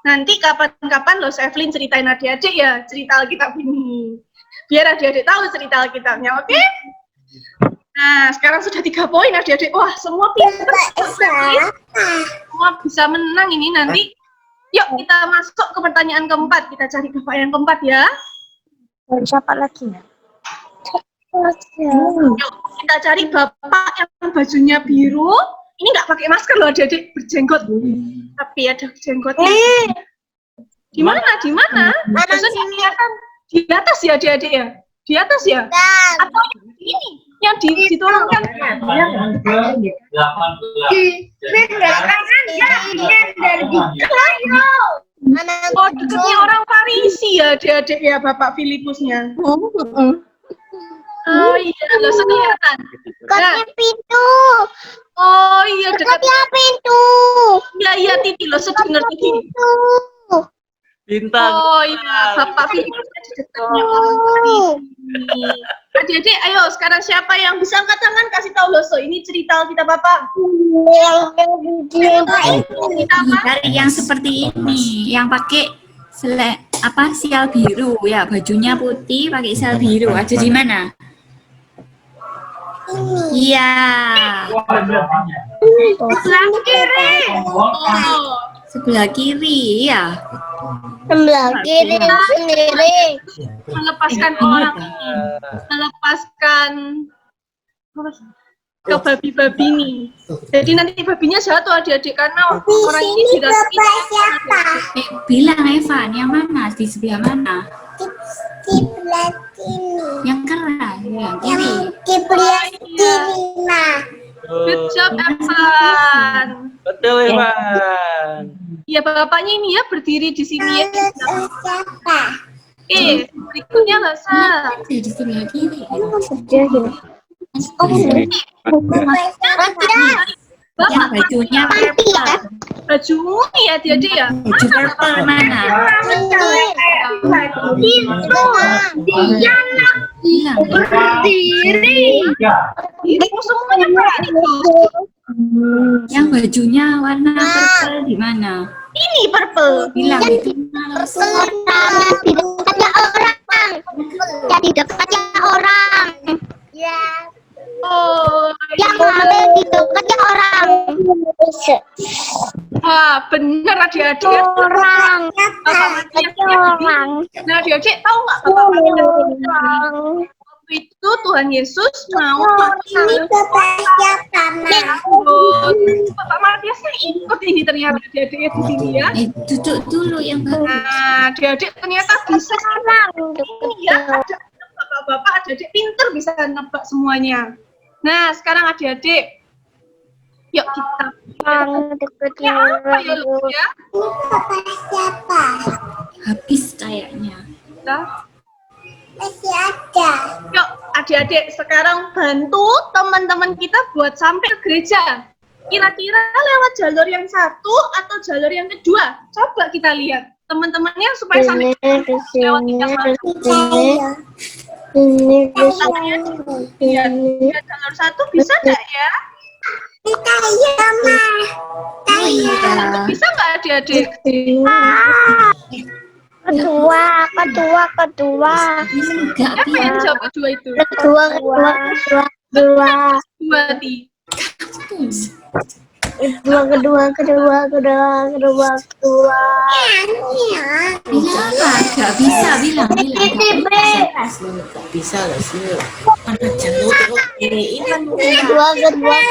Nanti kapan-kapan Los Evelyn ceritain adik-adik ya cerita Alkitab ini. Biar adik-adik tahu cerita Alkitabnya, oke? Nah, sekarang sudah 3 poin adik-adik. Wah, semua pintar. Semua bisa menang ini nanti. Yuk, kita masuk ke pertanyaan keempat. Kita cari Bapak yang keempat ya. Siapa lagi? Yuk, kita cari Bapak yang bajunya biru. Ini nggak pakai masker loh, adik-adik, berjenggot. Tapi ada jenggotnya. Di mana? Kelihatan di atas ya, adik-adik ya? Di atas ya? Atau ini yang diturunkan? Oh, dekatnya orang Farisi ya, adik-adik ya, Bapak Filipusnya. Oh iya, lo kelihatan. Dekatnya pintu. Oh iya, dekatnya pintu. Iya, Titi, lo sedengar Titi. Bintang. Oh iya, Bapak Filipusnya di dekatnya orang Farisi. Adik-adik, ayo sekarang siapa yang bisa angkat tangan kasih tahu Loso. Ini cerita kita Bapak. Dari yang seperti ini, yang pakai sial biru ya, bajunya putih pakai sial biru. Ada di mana? Iya. Sebelah kiri. Sebelah kiri, ya. Sebelah kiri sendiri. Melepaskan orang ini. Melepaskan ke babi-babi nih. Jadi nanti babinya jatuh adik-adik karena orang ini dirasa siapa? Bilang Evan, yang mana? Di sebelah mana? Di sebelah sini. Yang keras, yang kiri. Di sebelah kiri, nah. good job, Evan. Betul, Evan. Ya, bapaknya ini ya berdiri di sini ya. Siapa? Berikutnya Lasa. Di sebelah kiri. Yang bajunya purple. Bajumu ya dia ya. Baju purple mana? Berdiri. Ini semuanya Yang bajunya warna purple di mana? Ini purple. Bilang itu. Di dekatnya orang. Jadi dekatnya orang. Ya. Oh, yang ada di dekatnya orang. Wah, bener adik-adik. Orang. Orang. Nah, adik-adik tahu nggak Bapak Matias? Waktu itu Tuhan Yesus mau ini Bapak siapa, Nak? Bapak Matiasnya ikut ini ternyata adik-adik di sini ya. Duduk dulu yang bagus. Nah, adik-adik ternyata bisa orang. Ya, ada bapak-bapak adik-adik pinter bisa nebak semuanya. Nah, sekarang adik-adik, yuk kita. Dekatnya Apa ya, Lu, ya? siapa? Habis kayaknya. Kita. Masih ada. Yuk, adik-adik, sekarang bantu teman-teman kita buat sampai ke gereja. Kira-kira lewat jalur yang satu atau jalur yang kedua? Coba kita lihat. Teman-temannya supaya sampai lewat yang mana? Iya, jalur satu bisa nggak ya? Bisa ya, Ma. Bisa nggak adik-adik? Kedua. Siapa yang jawab kedua itu? Kedua. Dua, Ti. Kedua. Bilang apa? Gak bisa, bilang. Gak bisa gak sih? Mana jalur ini kan Kedua. Bilang.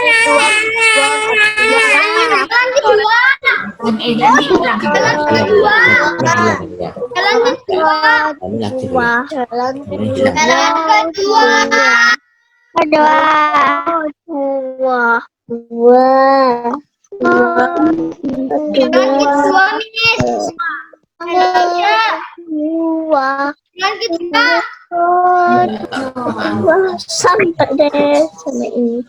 Sampai deh sama ini.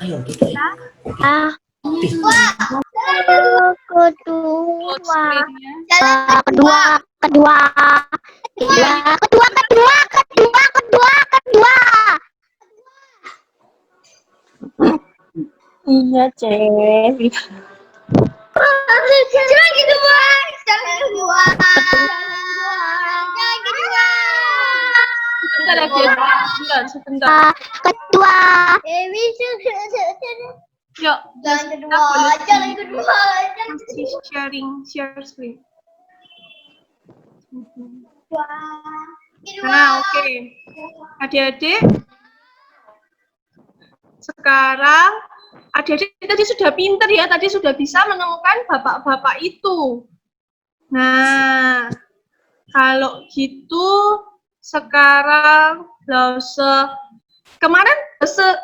Iya, Cek. Jangan gitu, Bang. Jangan kedua. Sebentar lagi, sebentar. Kedua. Yuk, Jangan kedua. share screen. Nah, oke. Adik-adik, sekarang adik-adik tadi sudah pinter ya, tadi sudah bisa menemukan bapak-bapak itu. Nah, kalau gitu sekarang kemarin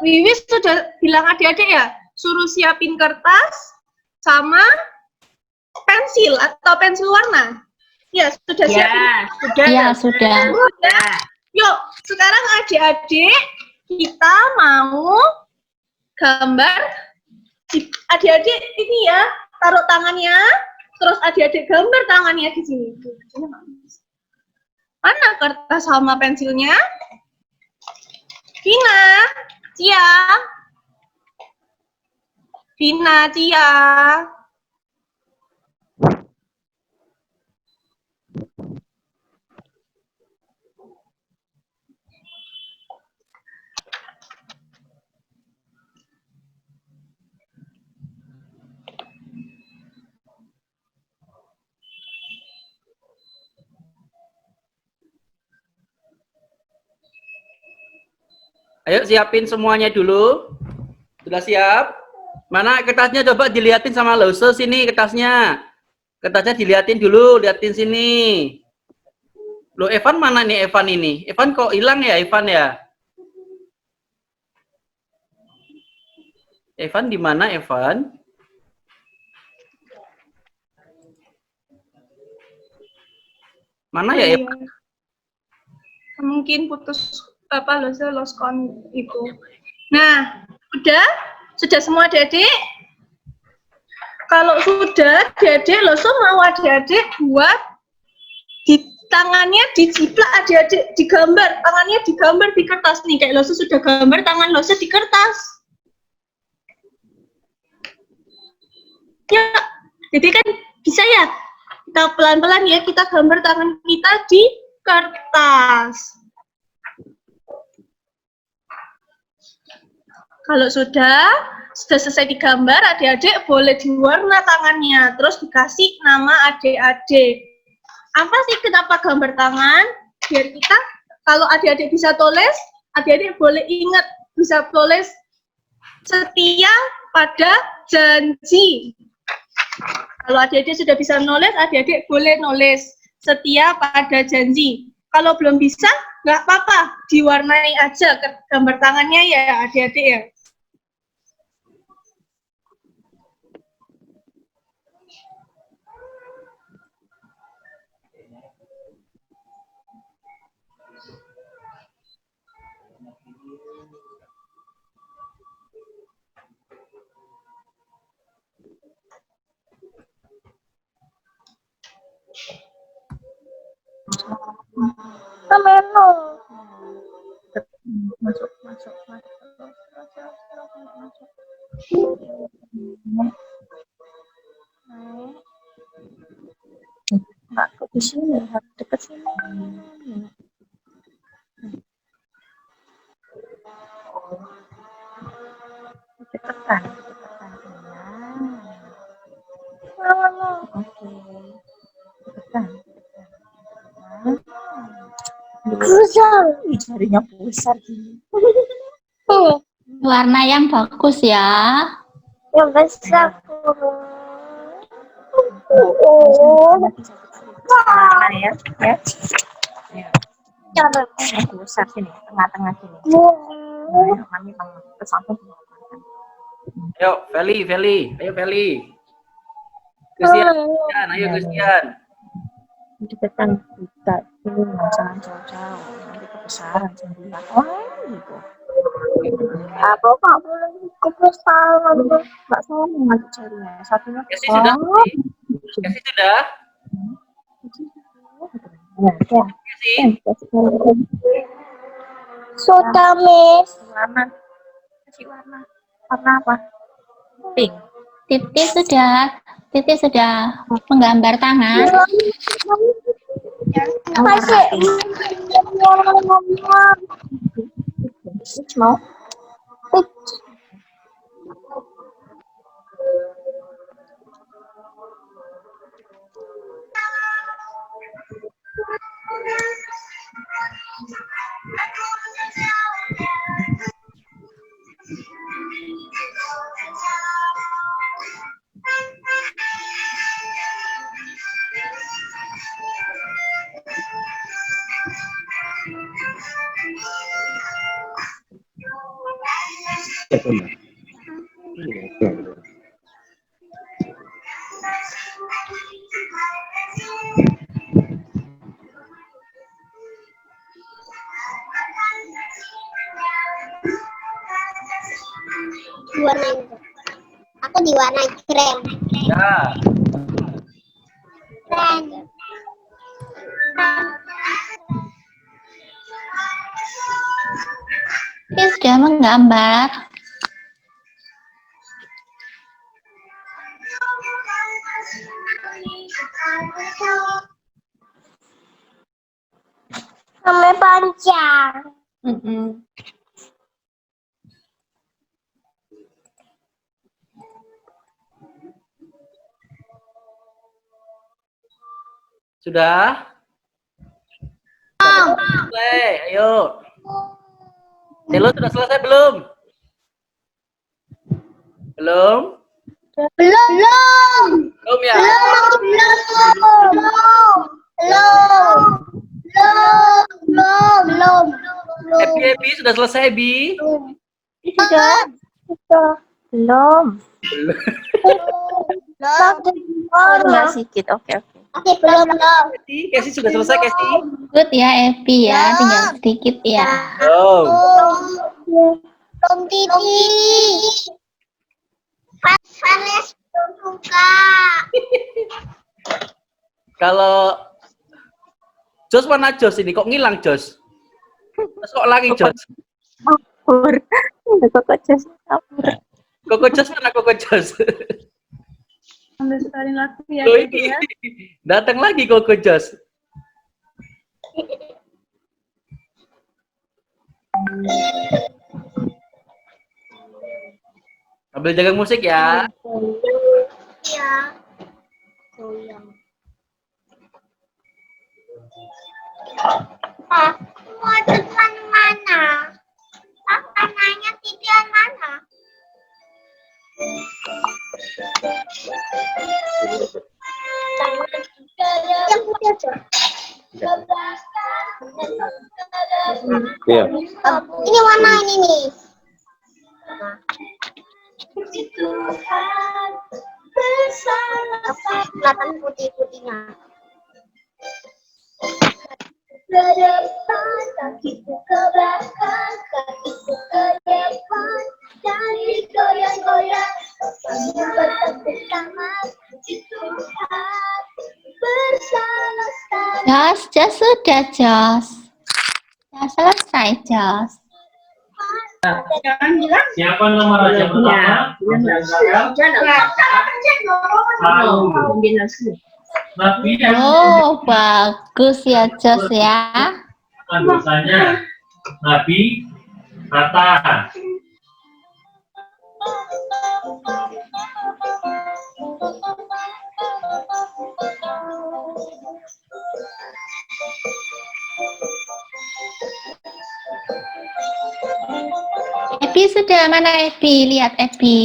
Wiwis sudah bilang adik-adik ya, suruh siapin kertas sama pensil atau pensil warna. Ya, sudah siapin. Sudah. Ya, sudah. Yuk, sekarang adik-adik kita mau gambar. Adik-adik ini ya, taruh tangannya, terus adik-adik gambar tangannya di sini. Mana kertas sama pensilnya? Vina, Cia. Ayo siapin semuanya dulu. Sudah siap? Mana kertasnya, coba dilihatin sama Lause sini kertasnya. Kertasnya dilihatin dulu, liatin sini. Loh, Evan mana nih Evan ini? Evan kok hilang ya Evan ya? Evan di mana Evan? Mana ya Evan? Mungkin putus apa lost con itu. Nah, sudah semua adik-adik? Kalau sudah, adik-adik Loso mau adik-adik buat di tangannya dijiplak adik-adik, digambar, tangannya digambar di kertas nih. Kayak Loso sudah gambar tangan Loso di kertas. Ya, jadi kan bisa ya. Kita pelan-pelan ya, kita gambar tangan kita di kertas. Kalau sudah selesai digambar, adik-adik boleh diwarna tangannya, terus dikasih nama adik-adik. Apa sih kenapa gambar tangan? Biar kita, kalau adik-adik bisa tulis, adik-adik boleh ingat, bisa tulis setia pada janji. Kalau adik-adik sudah bisa nulis, adik-adik boleh nulis setia pada janji. Kalau belum bisa, nggak apa-apa, diwarnai aja gambar tangannya ya adik-adik ya. Mbak, kok di sini harus dekat sini. Deketan. Oke. Deketan. Besar. Jarinya besar gini. Warna yang bagus ya. Yang besar. Warna ya. Ya. Coba yang besar sini, tengah-tengah sini. Mami ke samping. Ayo, Feli. Ayo, Feli. Christian, ayo Christian. Deketan kita ini jangan jauh-jauh, nanti kebesaran sendiri. Oh, gitu. Apa boleh kebesaran? Nggak salah mengacu jarinya. Satunya sudah. Sudah. Sudah, Miss. Kasih warna. Warna apa? Pink. Titi sudah menggambar tangan. Mau? Diwarnai. Aku diwarnai krem. Ya. Krem. Dia sudah menggambar. Sampai panjang. Sudah? Play, ayo. Selo sudah selesai belum? Belum? Belum ya? Ebi sudah selesai, Bi? Sudah. Belum. Enggak sedikit. Oke. Belum. Kesi sudah selesai, Kesi? Good ya, Epi ya. Tinggal sedikit ya. Belum titik. Panas belum suka. Kalau Jos mana Jos ini? Kok ngilang Jos? Terus kok lagi Jos? Kabur. Koko Jos kabur. Koko Jos mana Koko Jos? Ambil sekali lagu ya. Loh, ini. Datang lagi Koko Jos. Ambil jaga musik ya. Iya. Mau jalan mana? Papa nanya titian mana? Iya. Ini warna ini nih. Kelihatan putih-putihnya. Ke depan, kakiku ke belakang, kakiku ke depan, jadi goyang-goyang, sambil bertepuk tangan, puji Tuhan, bersama-sama. Jos sudah Jos. Ya selesai Jos. Siapa nama raja pertama? Nabi Oh, bagus ya Jos ya. dosanya Nabi Nathan. Epi sudah mana Epi? Lihat Epi.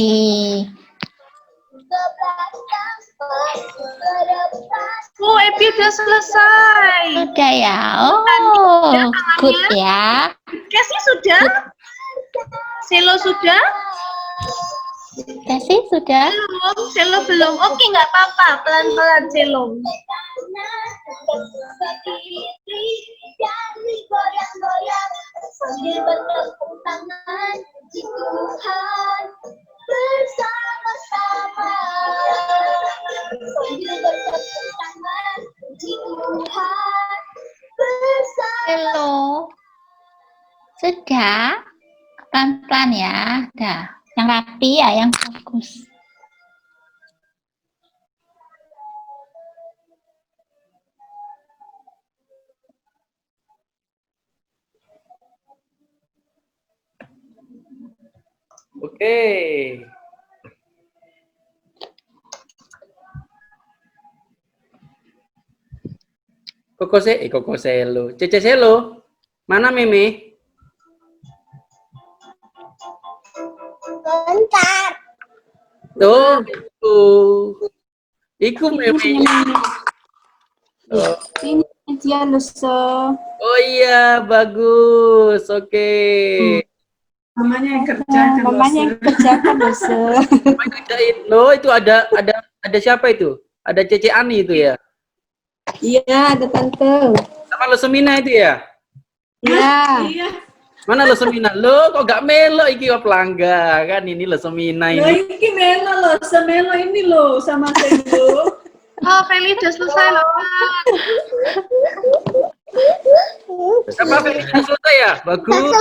Oh, Epi udah selesai. Sudah ya. Oh, good ya. Kesi sudah? Selo sudah? Kesi sudah? Belum, Selo belum. Oke, nggak apa-apa. Pelan-pelan Selo. Sambil bertepuk tangan, puji Tuhan, bersama-sama. Sambil bertepuk tangan, puji Tuhan, bersama. Hello. Sudah? Pelan-pelan ya. Dah. Yang rapi ya, yang bagus. Oke. Koko Selo. Cece Selo. Mana Meme? Bentar. Tuh, Iku Meme. Oh. Ini dia Luso. Oh iya, bagus. Oke. Mamanya yang kerjakan Luso. Kerjain. Loh, itu ada siapa itu? Ada Cece Ani itu ya? Iya, ada tante. Sama Lesemina itu ya? Iya. Mana Lesemina? Lo kok gak melo iki kok pelangga kan ini Lesemina Loh, ini. ini melo loh, semelo ini loh sama Selo. Oh, Feli udah selesai loh. Apa Feli sudah selesai ya? Bagus.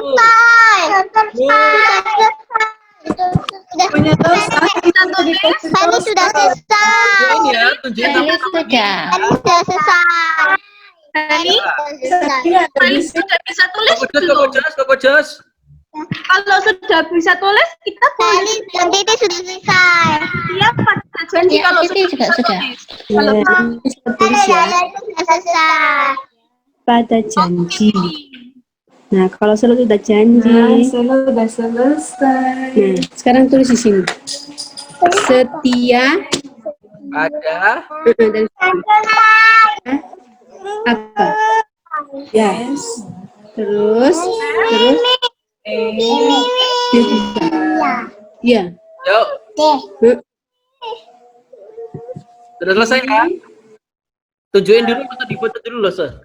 Feli sudah selesai. Ini ya, tunjukin Feli sudah. Feli sudah selesai. Feli sudah bisa tulis belum? Koko Jos. Kalau sudah bisa tulis, kita Feli dan Titi sudah selesai. Iya, Pak. Janji Ya, kalau Titi juga sudah. Kalau Ada itu sudah selesai. Pada janji. Nah, kalau Selo sudah janji. Selo udah selesai. Nah, sekarang tulis di sini. Setia. Ada. Dari apa? Yes. Terus. Iya. Yuk. Sudah selesai ya? Tunjukin dulu atau difoto dulu loh, Sir?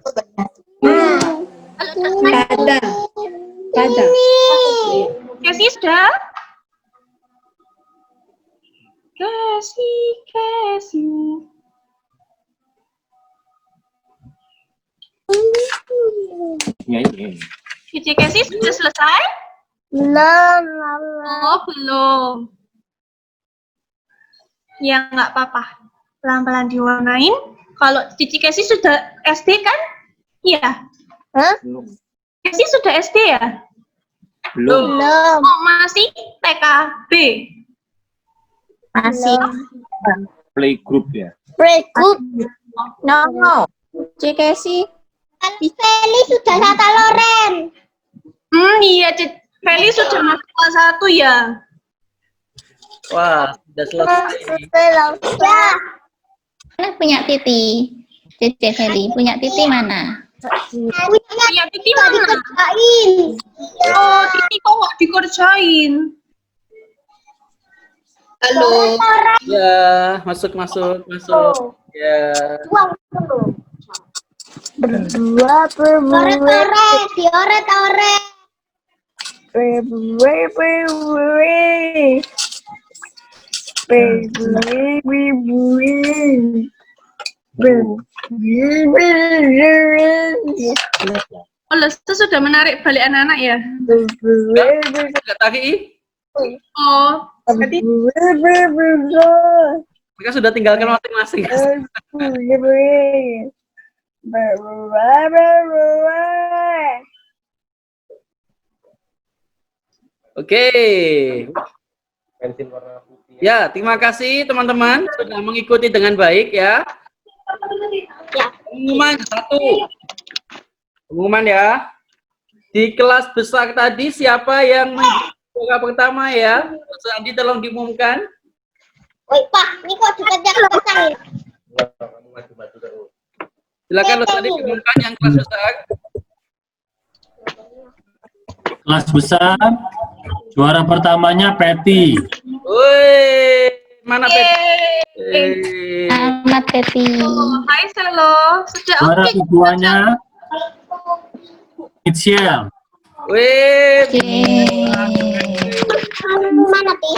Ada. Kasih sudah? Kasih. Cici Kasih sudah selesai? Belum. Oh, belum. Ya, nggak apa-apa. Pelan-pelan diwarnain. Kalau Cici Kasih sudah SD kan? Iya. Hah? Kasih sudah SD ya? Belum. Oh, masih TKB. Masih. Playgroup ya? Playgroup. No. Cikesi. Feli sudah Tata Loren. Iya, Feli sudah masuk kelas 1 ya? Wah, sudah selesai. Sudah. Mana punya Titi? Cece Feli, punya Titi mana? Punya Titi mana? Dikerjain. Oh, Titi kok nggak dikerjain? Halo. Ya, masuk. Ya. Berdua dioret-oret. Oh, Lesta sudah menarik balik anak-anak ya? Enggak tarik. Oh, berarti Mereka sudah tinggalkan masing-masing. Oke. Ya, terima kasih teman-teman sudah mengikuti dengan baik ya. Pengumuman satu. Pengumuman ya. Di kelas besar tadi siapa yang juara pertama ya? Terus nanti tolong diumumkan. Woi, Pak, ini kok dikerjakan? Silakan lo tadi diumumkan yang kelas besar. Kelas besar, juara pertamanya Peti. Woi, mana Peti? Selamat Peti. Hai Selo, sudah Juara oke. keduanya Michelle. Wih. Mana, Pi?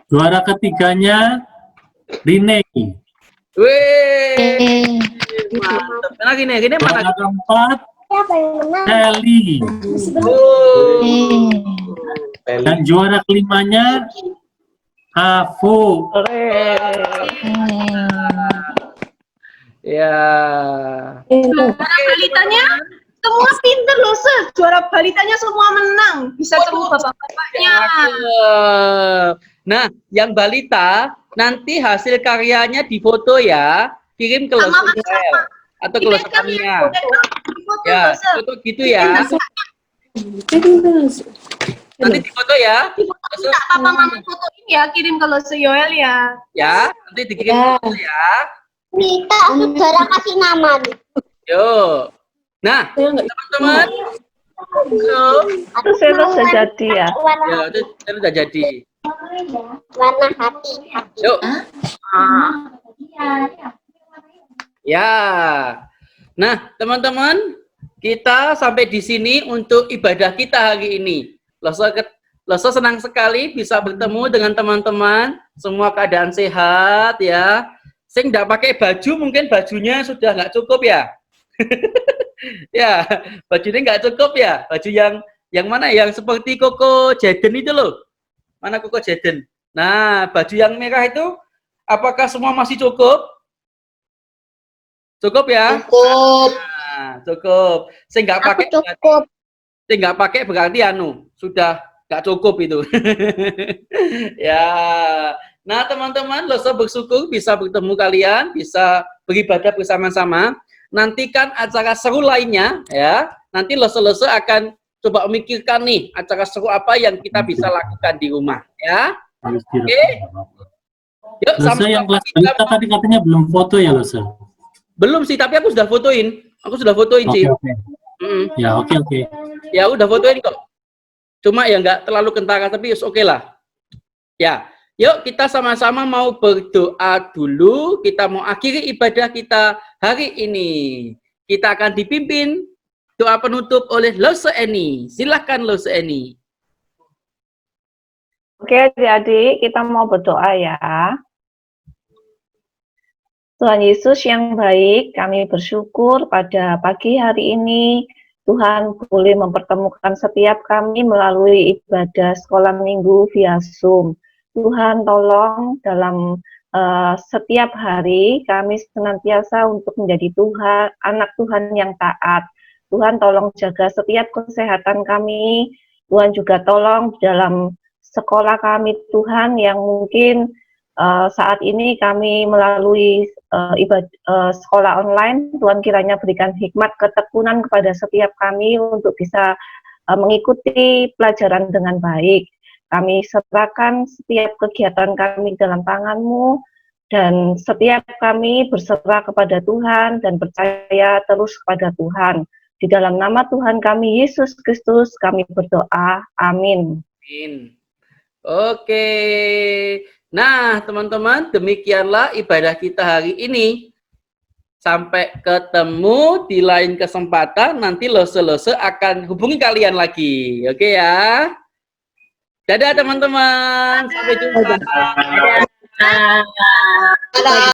Juara ketiganya Rine. Wih. Mantap. Nah, gini mana? Juara keempat Siapa yang menang? Kelly. Dan juara kelimanya Afu. Ya. Juara balitanya semua pinter loh, juara balitanya semua menang, bisa ketemu bapak-bapaknya. Nah, yang balita nanti hasil karyanya difoto ya, kirim ke Losel atau ke Losel-nya. Ya, foto gitu ya. Nanti difoto ya. Minta papa mama fotoin ya, kirim ke Losel Yoel ya. Ya, nanti dikirim ke Losel ya. Minta saudara kasih nama. Yo. Nah, teman-teman. Itu sudah jadi ya. Ya, itu sudah jadi. Warna hati. Yuk. Ya. Nah, teman-teman, kita sampai di sini untuk ibadah kita hari ini. Loso senang sekali bisa bertemu dengan teman-teman, semua keadaan sehat ya. Sing nggak pakai baju, mungkin bajunya sudah nggak cukup ya. Ya, bajunya nggak cukup ya. Baju yang mana? Yang seperti Koko Jaden itu loh. Mana Koko Jaden? Nah, baju yang merah itu, apakah semua masih cukup? Cukup ya? Cukup. Nah, cukup. Saya nggak pakai. Cukup. Saya nggak pakai berarti sudah nggak cukup itu. Ya. Nah, teman-teman, Loso bersyukur bisa bertemu kalian, bisa beribadah bersama-sama. Nantikan acara seru lainnya ya. Nanti Loso akan coba memikirkan nih acara seru apa yang kita bisa lakukan di rumah, ya. Oke. Yuk, Lose yang kelas berita tadi katanya belum foto ya, Lose? Belum sih, tapi aku sudah fotoin. Sih. Oke. Ya, oke. Ya, udah fotoin kok. Cuma ya nggak terlalu kentara, tapi oke lah. Ya, yuk kita sama-sama mau berdoa dulu. Kita mau akhiri ibadah kita hari ini. Kita akan dipimpin doa penutup oleh Lose Eni. Silahkan Lose Eni. Oke adik-adik, kita mau berdoa ya. Tuhan Yesus yang baik, kami bersyukur pada pagi hari ini Tuhan boleh mempertemukan setiap kami melalui ibadah sekolah minggu via Zoom. Tuhan tolong dalam setiap hari kami senantiasa untuk menjadi anak Tuhan yang taat. Tuhan tolong jaga setiap kesehatan kami. Tuhan juga tolong dalam sekolah kami Tuhan yang mungkin saat ini kami melalui sekolah online, Tuhan kiranya berikan hikmat ketekunan kepada setiap kami untuk bisa mengikuti pelajaran dengan baik. Kami serahkan setiap kegiatan kami dalam tangan-Mu, dan setiap kami berserah kepada Tuhan dan percaya terus kepada Tuhan. Di dalam nama Tuhan kami, Yesus Kristus, kami berdoa. Amin. Amin. Oke. Nah, teman-teman, demikianlah ibadah kita hari ini. Sampai ketemu di lain kesempatan, nanti Lose akan hubungi kalian lagi. Oke ya? Dadah teman-teman, sampai jumpa. Dadah.